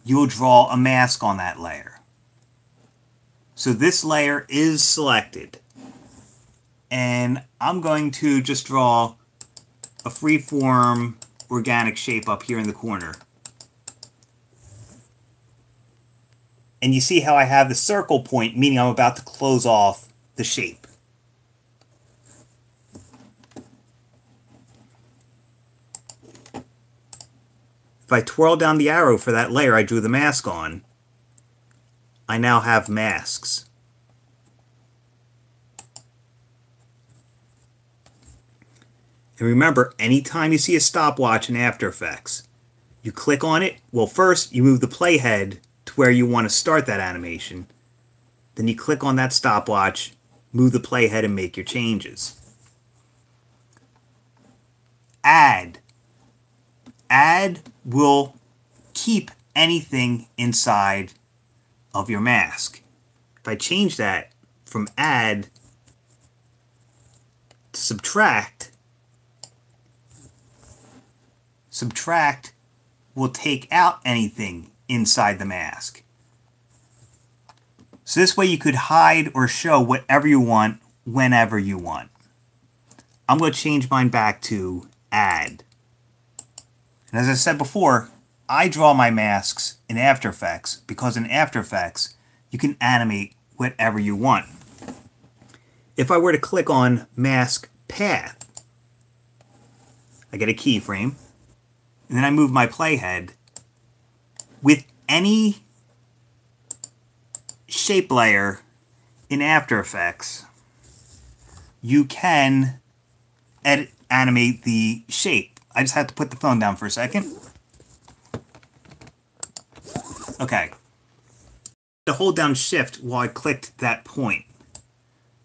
you will draw a mask on that layer. So this layer is selected, and I'm going to just draw a freeform organic shape up here in the corner. And you see how I have the circle point, meaning I'm about to close off the shape. If I twirl down the arrow for that layer I drew the mask on, I now have masks. And remember, anytime you see a stopwatch in After Effects, you click on it. Well, first you move the playhead to where you want to start that animation. Then you click on that stopwatch, move the playhead, and make your changes. Add. Add will keep anything inside of your mask. If I change that from add to subtract, subtract will take out anything inside the mask. So this way you could hide or show whatever you want whenever you want. I'm going to change mine back to add. And as I said before, I draw my masks in After Effects because in After Effects you can animate whatever you want. If I were to click on Mask Path, I get a keyframe, and then I move my playhead. With any shape layer in After Effects, you can animate the shape. I just had to put the phone down for a second. Okay. To hold down Shift while I clicked that point,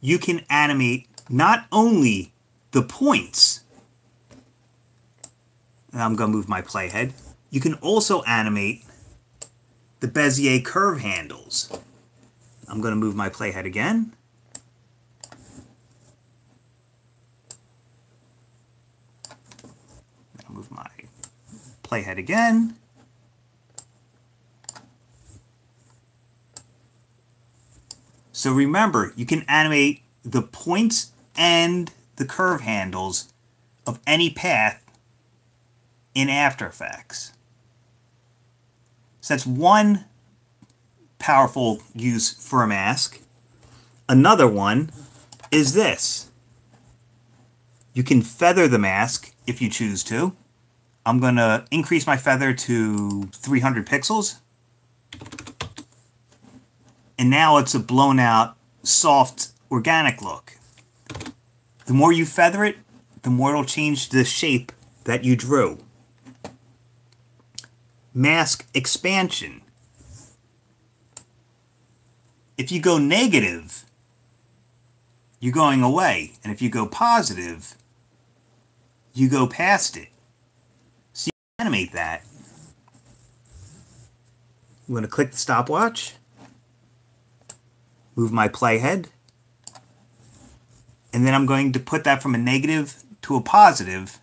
you can animate not only the points, and I'm going to move my playhead, you can also animate the Bezier curve handles. I'm going to move my playhead again. I'll move my playhead again. So remember, you can animate the points and the curve handles of any path in After Effects. So that's one powerful use for a mask. Another one is this. You can feather the mask if you choose to. I'm going to increase my feather to 300 pixels. And now it's a blown out, soft, organic look. The more you feather it, the more it'll change the shape that you drew. Mask expansion. If you go negative, you're going away. And if you go positive, you go past it. So you can animate that. I'm going to click the stopwatch, move my playhead, and then I'm going to put that from a negative to a positive.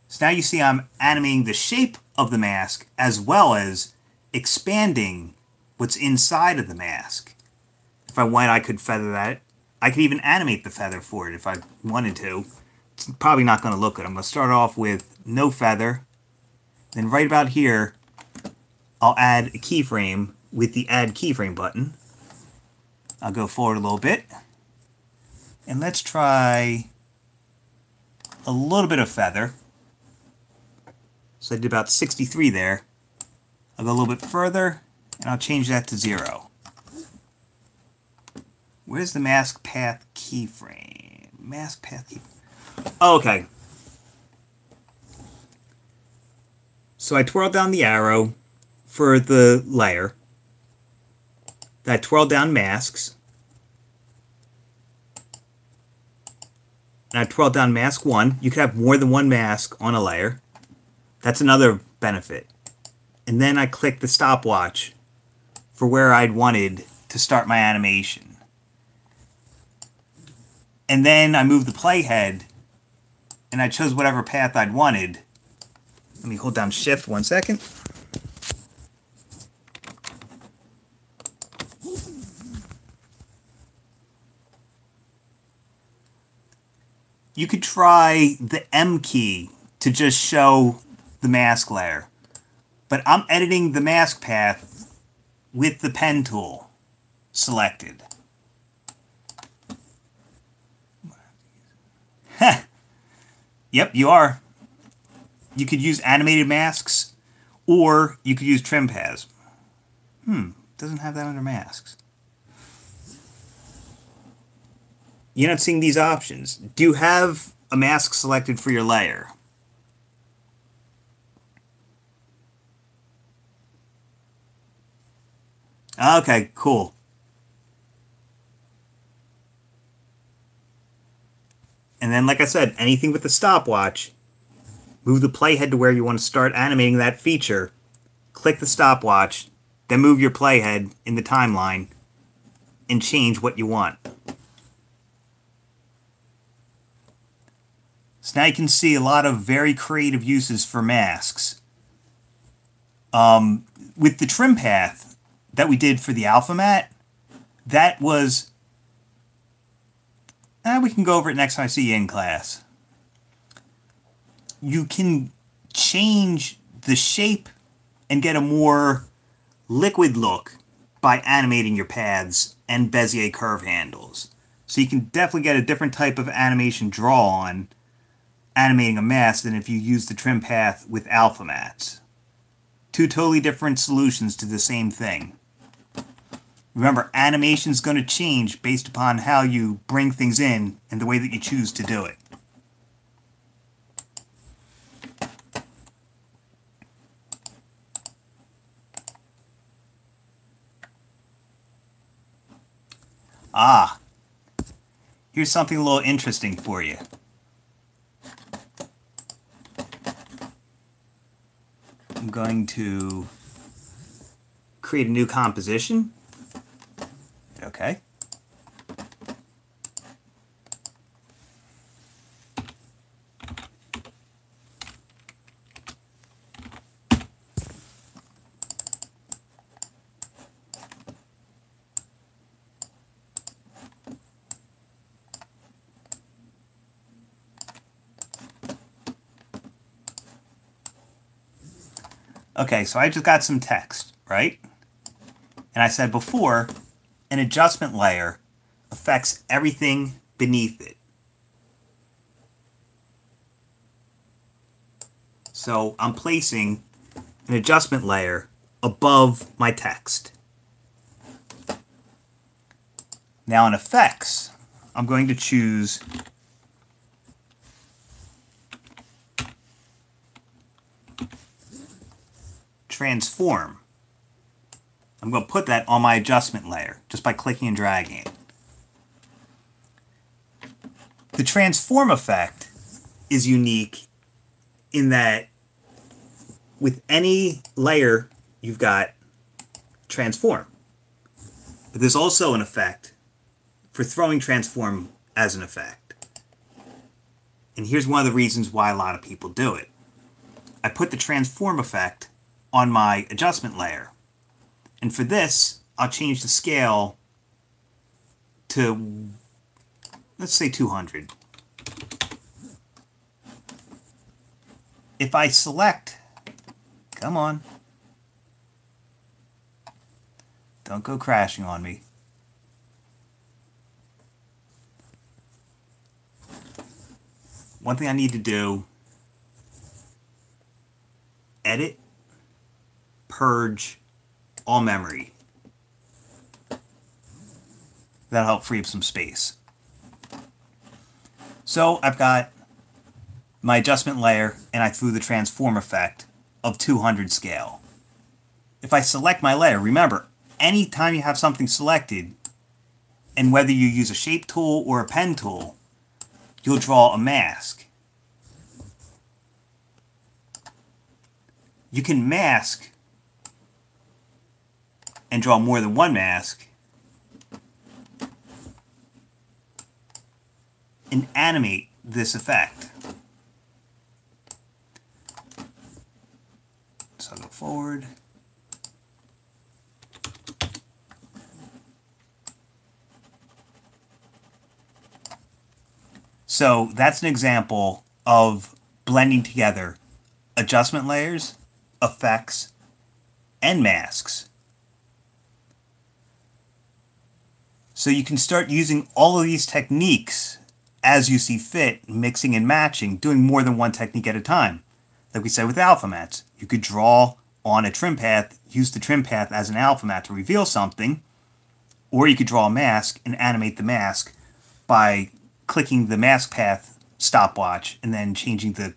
So now you see I'm animating the shape of the mask as well as expanding what's inside of the mask. If I want, I could feather that. I could even animate the feather for it if I wanted to. It's probably not going to look good. I'm going to start off with no feather. Then right about here, I'll add a keyframe with the Add Keyframe button. I'll go forward a little bit. And let's try a little bit of feather. So I did about 63 there. I'll go a little bit further, and I'll change that to 0. Where's the Mask Path keyframe? Mask Path keyframe. Oh, okay. So I twirl down the arrow for the layer. Then I twirl down masks. And I twirl down mask 1. You could have more than one mask on a layer. That's another benefit. And then I click the stopwatch for where I'd wanted to start my animation. And then I moved the playhead and I chose whatever path I'd wanted. Let me hold down Shift 1 second. You could try the M key to just show the mask layer. But I'm editing the mask path with the pen tool selected. Yep, you are. You could use animated masks, or you could use trim paths. Doesn't have that under masks. You're not seeing these options. Do you have a mask selected for your layer? Okay, cool. And then, like I said, anything with the stopwatch, move the playhead to where you want to start animating that feature, click the stopwatch, then move your playhead in the timeline, and change what you want. So now you can see a lot of very creative uses for masks. With the trim path that we did for the alpha mat, that was... we can go over it next time I see you in class. You can change the shape and get a more liquid look by animating your paths and Bezier curve handles. So you can definitely get a different type of animation draw on animating a mask than if you use the trim path with alpha mats. Two totally different solutions to the same thing. Remember, animation's going to change based upon how you bring things in and the way that you choose to do it. Here's something a little interesting for you. I'm going to create a new composition. Okay. Okay, so I just got some text, right? And I said before, an adjustment layer affects everything beneath it. So I'm placing an adjustment layer above my text. Now in effects, I'm going to choose transform. I'm going to put that on my adjustment layer just by clicking and dragging it. The transform effect is unique in that with any layer you've got transform. But there's also an effect for throwing transform as an effect. And here's one of the reasons why a lot of people do it. I put the transform effect on my adjustment layer. And for this, I'll change the scale to, let's say 200. If I select, come on, don't go crashing on me. One thing I need to do, edit, purge all memory. That'll help free up some space. So I've got my adjustment layer and I threw the transform effect of 200 scale. If I select my layer, remember, anytime you have something selected, and whether you use a shape tool or a pen tool, you'll draw a mask. You can mask and draw more than one mask and animate this effect. So I'll go forward. So that's an example of blending together adjustment layers, effects, and masks. So you can start using all of these techniques as you see fit, mixing and matching, doing more than one technique at a time. Like we said with alpha mats, you could draw on a trim path, use the trim path as an alpha mat to reveal something, or you could draw a mask and animate the mask by clicking the mask path stopwatch and then changing the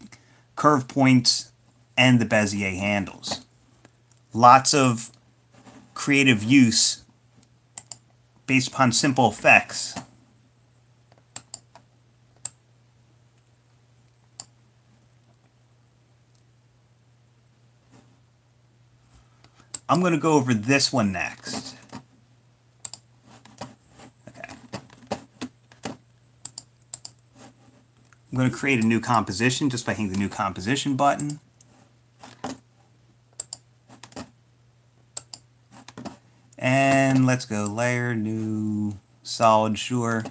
curve points and the Bezier handles. Lots of creative use based upon simple effects. I'm going to go over this one next. Okay. I'm going to create a new composition just by hitting the new composition button. And let's go layer, new, solid, sure.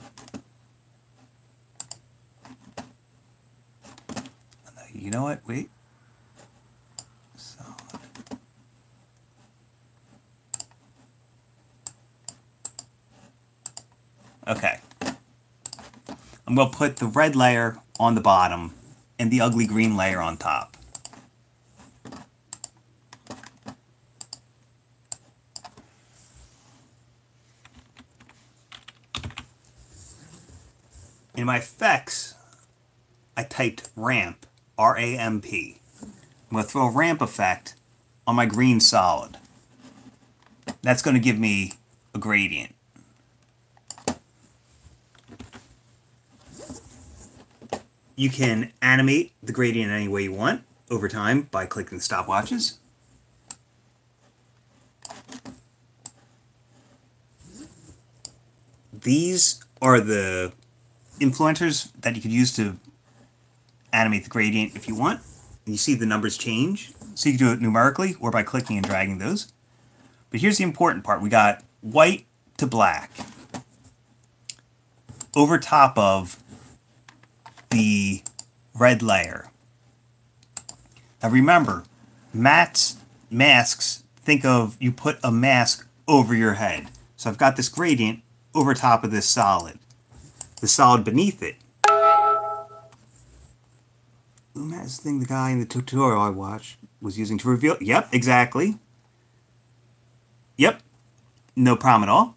You know what? Wait. Solid. Okay. I'm going to put the red layer on the bottom and the ugly green layer on top. In my effects, I typed ramp, R-A-M-P. I'm going to throw a ramp effect on my green solid. That's going to give me a gradient. You can animate the gradient any way you want over time by clicking the stopwatches. These are the influencers that you could use to animate the gradient if you want. You see the numbers change, so you can do it numerically or by clicking and dragging those. But here's the important part. We got white to black over top of the red layer. Now remember, masks, think of you put a mask over your head. So I've got this gradient over top of this solid. The solid beneath it. Luma is the thing the guy in the tutorial I watched was using to reveal. Yep, exactly. Yep, no problem at all.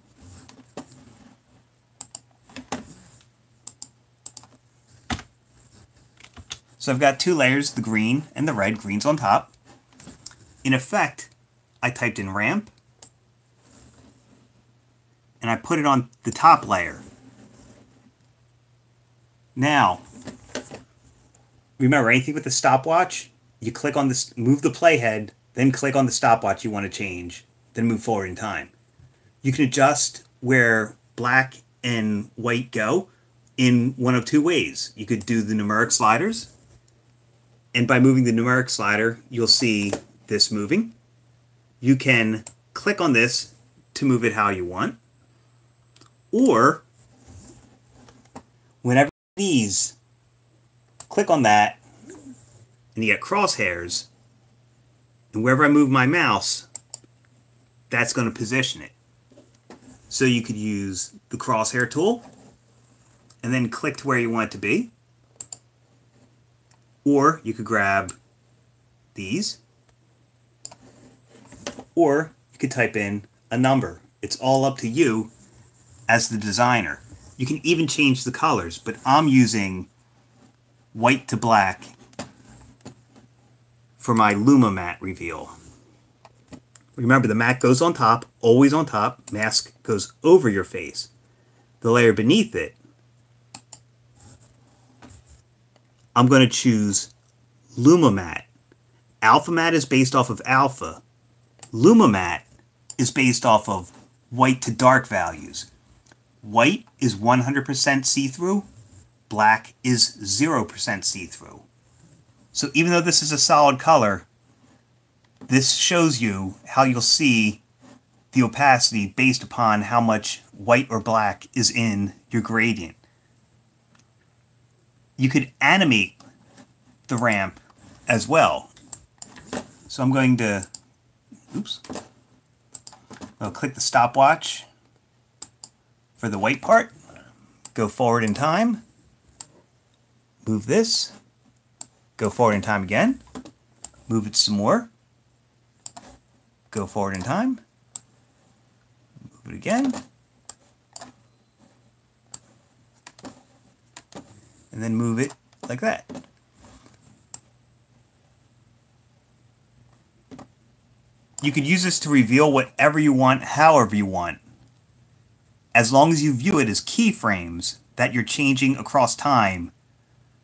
So I've got two layers, the green and the red. Green's on top. In effect, I typed in ramp, and I put it on the top layer. Now, remember, anything with the stopwatch, you click on this, move the playhead, then click on the stopwatch you want to change, then move forward in time. You can adjust where black and white go in one of two ways. You could do the numeric sliders, and by moving the numeric slider, you'll see this moving. You can click on this to move it how you want, or whenever these, click on that, and you get crosshairs, and wherever I move my mouse, that's going to position it. So you could use the crosshair tool, and then click to where you want it to be, or you could grab these, or you could type in a number. It's all up to you as the designer. You can even change the colors, but I'm using white to black for my Luma mat reveal. Remember, the mat goes on top, always on top. Mask goes over your face. The layer beneath it, I'm going to choose Luma mat Alpha matte is based off of alpha. Luma matte is based off of white to dark values. White is 100% see-through. Black is 0% see-through. So even though this is a solid color, this shows you how you'll see the opacity based upon how much white or black is in your gradient. You could animate the ramp as well. So I'm going to, I'll click the stopwatch for the white part, go forward in time, move this, go forward in time again, move it some more, go forward in time, move it again, and then move it like that. You could use this to reveal whatever you want, however you want. As long as you view it as keyframes that you're changing across time,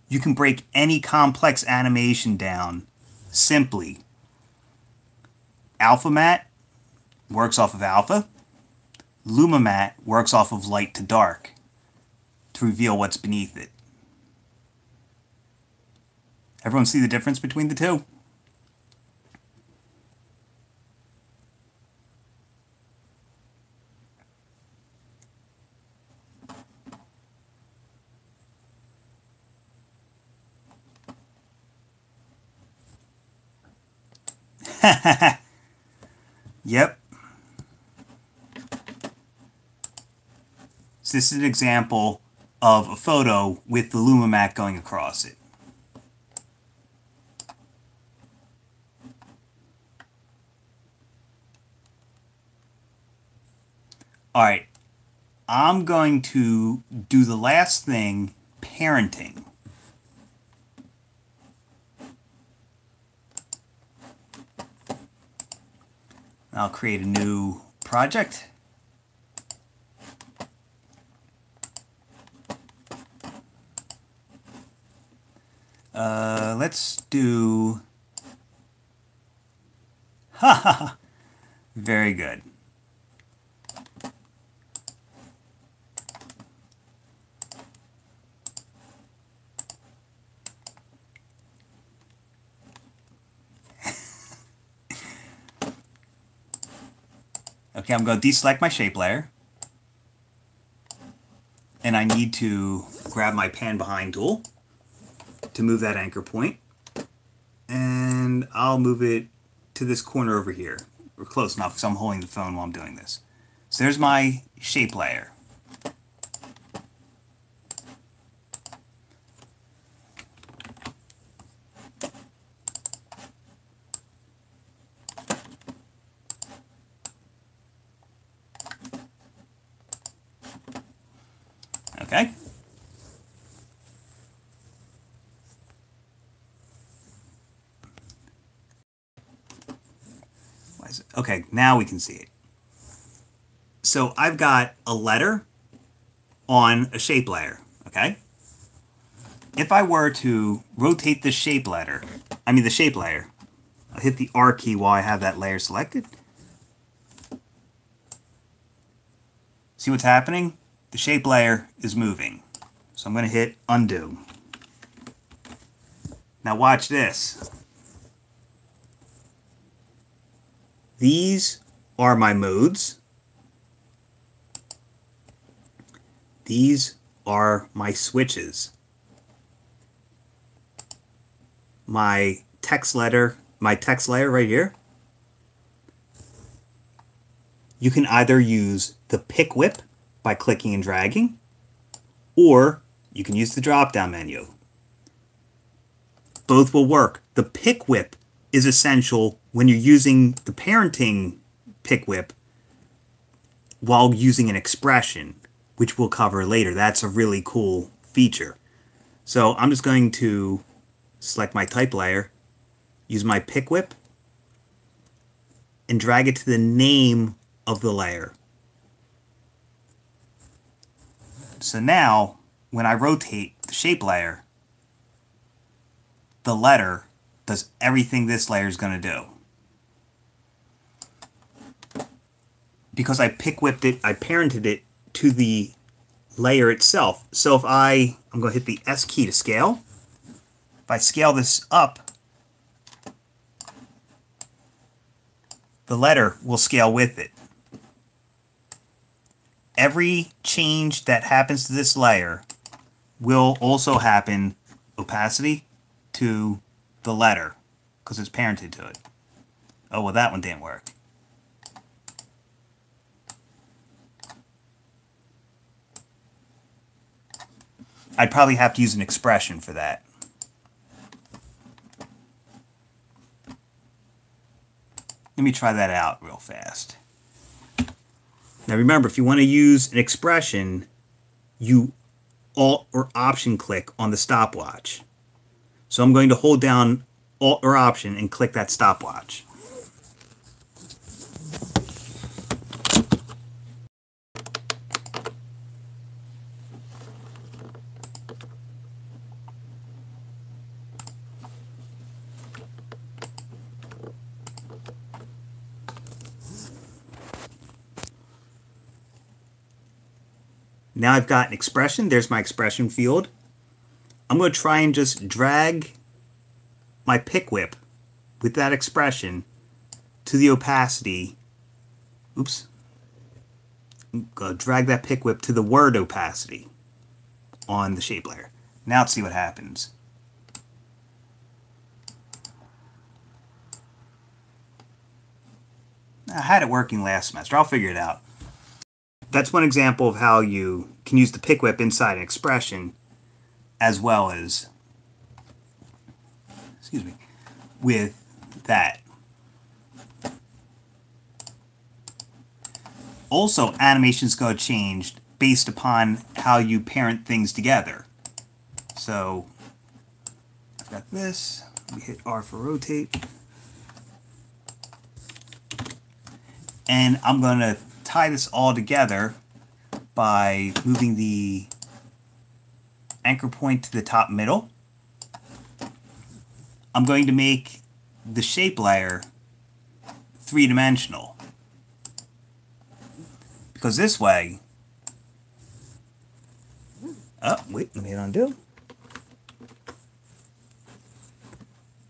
you can break any complex animation down simply. Alpha matte works off of alpha. Luma matte works off of light to dark to reveal what's beneath it. Everyone see the difference between the two? Yep. So this is an example of a photo with the Luma matte going across it. Alright, I'm going to do the last thing, parenting. I'll create a new project. Let's do... Very good. Okay, I'm going to deselect my shape layer. And I need to grab my pan behind tool to move that anchor point. And I'll move it to this corner over here. We're close enough because I'm holding the phone while I'm doing this. So there's my shape layer. Okay. Okay, now we can see it. So I've got a letter on a shape layer, okay? If I were to rotate the shape layer, I'll hit the R key while I have that layer selected. See what's happening? The shape layer is moving. So I'm going to hit undo. Now watch this. These are my modes. These are my switches. My text layer right here. You can either use the pick whip by clicking and dragging, or you can use the drop-down menu. Both will work. The pick whip is essential when you're using the parenting pick whip while using an expression, which we'll cover later. That's a really cool feature. So I'm just going to select my type layer, use my pick whip, and drag it to the name of the layer. So now, when I rotate the shape layer, the letter does everything this layer is going to do. Because I pick whipped it, I parented it to the layer itself. So if I'm going to hit the S key to scale. If I scale this up, the letter will scale with it. Every change that happens to this layer will also happen opacity to the letter because it's parented to it. Oh, well, that one didn't work. I'd probably have to use an expression for that. Let me try that out real fast. Now remember, if you want to use an expression, you Alt or Option click on the stopwatch. So I'm going to hold down Alt or Option and click that stopwatch. Now I've got an expression. There's my expression field. I'm going to try and just drag my pick whip with that expression to the opacity. Oops. I'm going to drag that pick whip to the word opacity on the shape layer. Now let's see what happens. I had it working last semester. I'll figure it out. That's one example of how you can use the pick whip inside an expression as well as, excuse me, with that. Also, animation's going to change based upon how you parent things together. So, I've got this. We hit R for rotate. And I'm going to tie this all together by moving the anchor point to the top middle. I'm going to make the shape layer three-dimensional. Because this way, oh, wait, let me hit undo.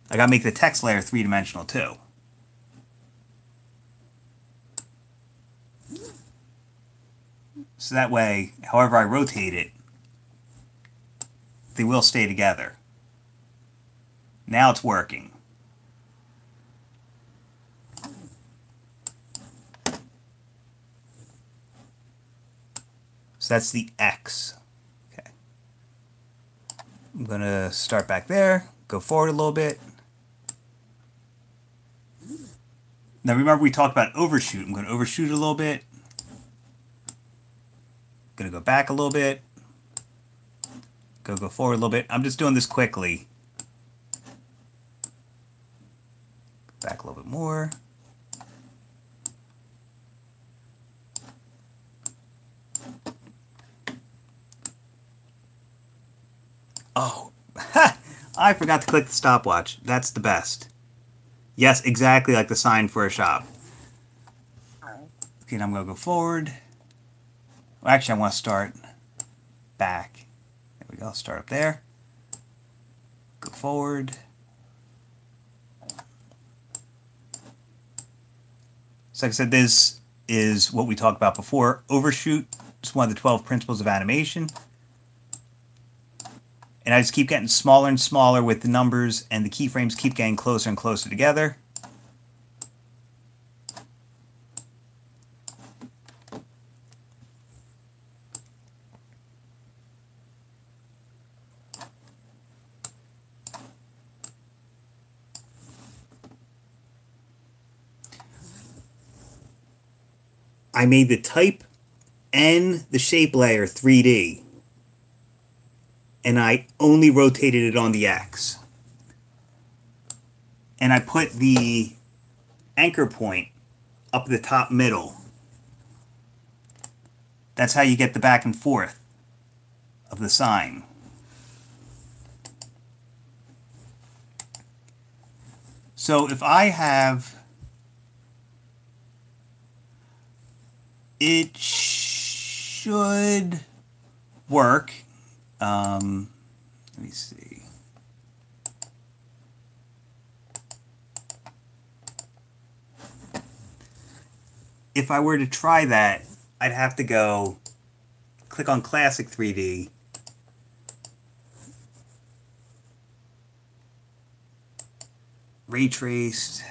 I gotta make the text layer three-dimensional too. So that way, however I rotate it, they will stay together. Now it's working. So that's the X. Okay. I'm going to start back there, go forward a little bit. Now remember we talked about overshoot. I'm going to overshoot a little bit. Going to go back a little bit. Go forward a little bit. I'm just doing this quickly. Back a little bit more. Oh, I forgot to click the stopwatch. That's the best. Yes, exactly like the sign for a shop. Okay, now I'm going to go forward. Well, actually, I want to start back. There we go. Start up there. Go forward. So like I said, this is what we talked about before. Overshoot is one of the 12 principles of animation. And I just keep getting smaller and smaller with the numbers, and the keyframes keep getting closer and closer together. I made the type and the shape layer 3D. And I only rotated it on the X. And I put the anchor point up the top middle. That's how you get the back and forth of the sign. So if I have, it should work. Let me see. If I were to try that, I'd have to go click on Classic 3D, Ray Traced.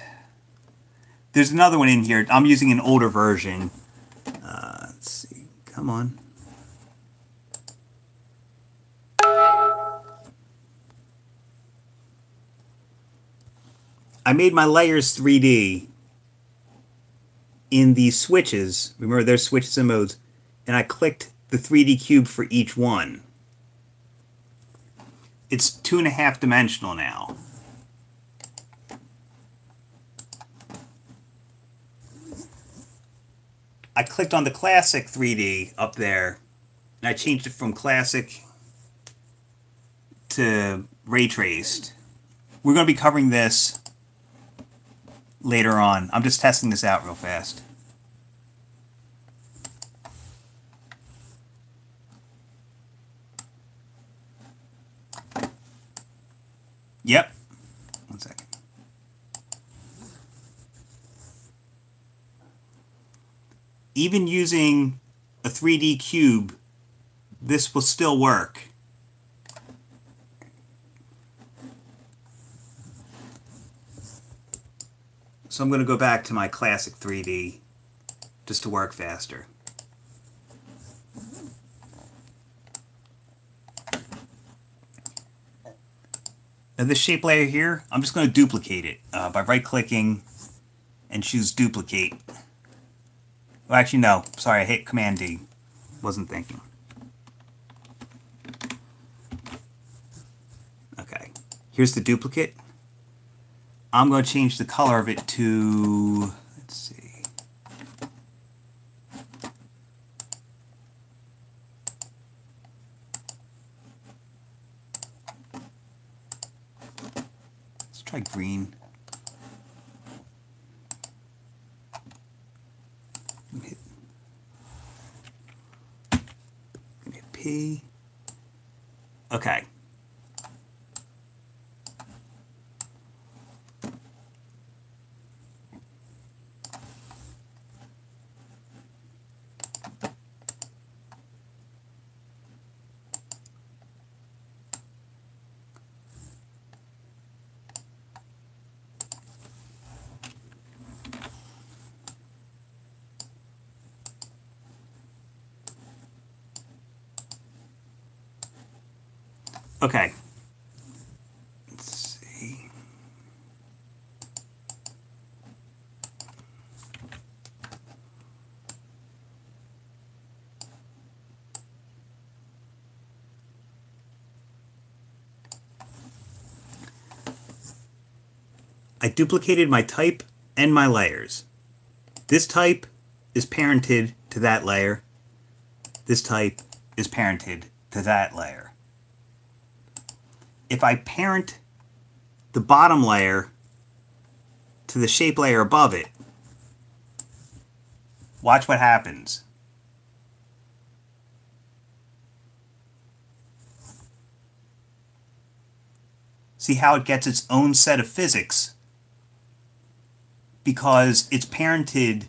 There's another one in here. I'm using an older version. Let's see. Come on. I made my layers 3D in these switches. Remember, there's switches and modes. And I clicked the 3D cube for each one. It's 2.5 dimensional now. I clicked on the Classic 3D up there, and I changed it from Classic to Ray Traced. We're going to be covering this later on. I'm just testing this out real fast. Yep. One second. Even using a 3D cube, this will still work. So I'm going to go back to my Classic 3D just to work faster. Now this shape layer here, I'm just going to duplicate it by right-clicking and choose Duplicate. Well, actually, no. Sorry, I hit Command D. Wasn't thinking. Okay. Here's the duplicate. I'm going to change the color of it to, let's see. Let's try green. Hit P. Okay. Okay. Let's see. I duplicated my type and my layers. This type is parented to that layer. This type is parented to that layer. If I parent the bottom layer to the shape layer above it, watch what happens. See how it gets its own set of physics because it's parented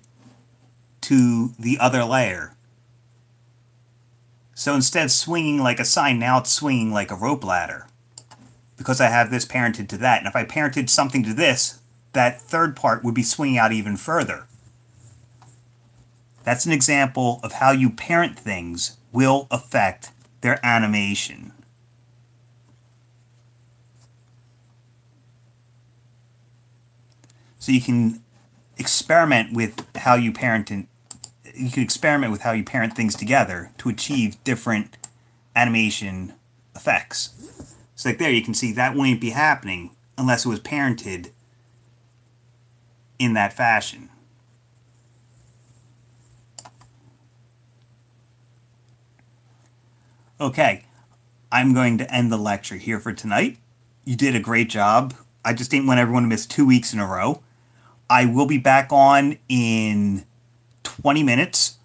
to the other layer. So instead of swinging like a sign, now it's swinging like a rope ladder, because I have this parented to that. And if I parented something to this, that third part would be swinging out even further. That's an example of how you parent things will affect their animation. So you can experiment with how you parent things together to achieve different animation effects. So like there, you can see that wouldn't be happening unless it was parented in that fashion. Okay, I'm going to end the lecture here for tonight. You did a great job I just didn't want everyone to miss 2 weeks in a row. I will be back on in 20 minutes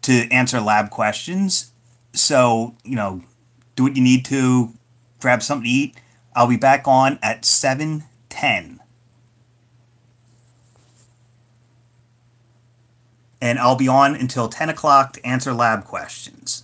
to answer lab questions. So, do what you need to, grab something to eat. I'll be back on at 7:10. And I'll be on until 10 o'clock to answer lab questions.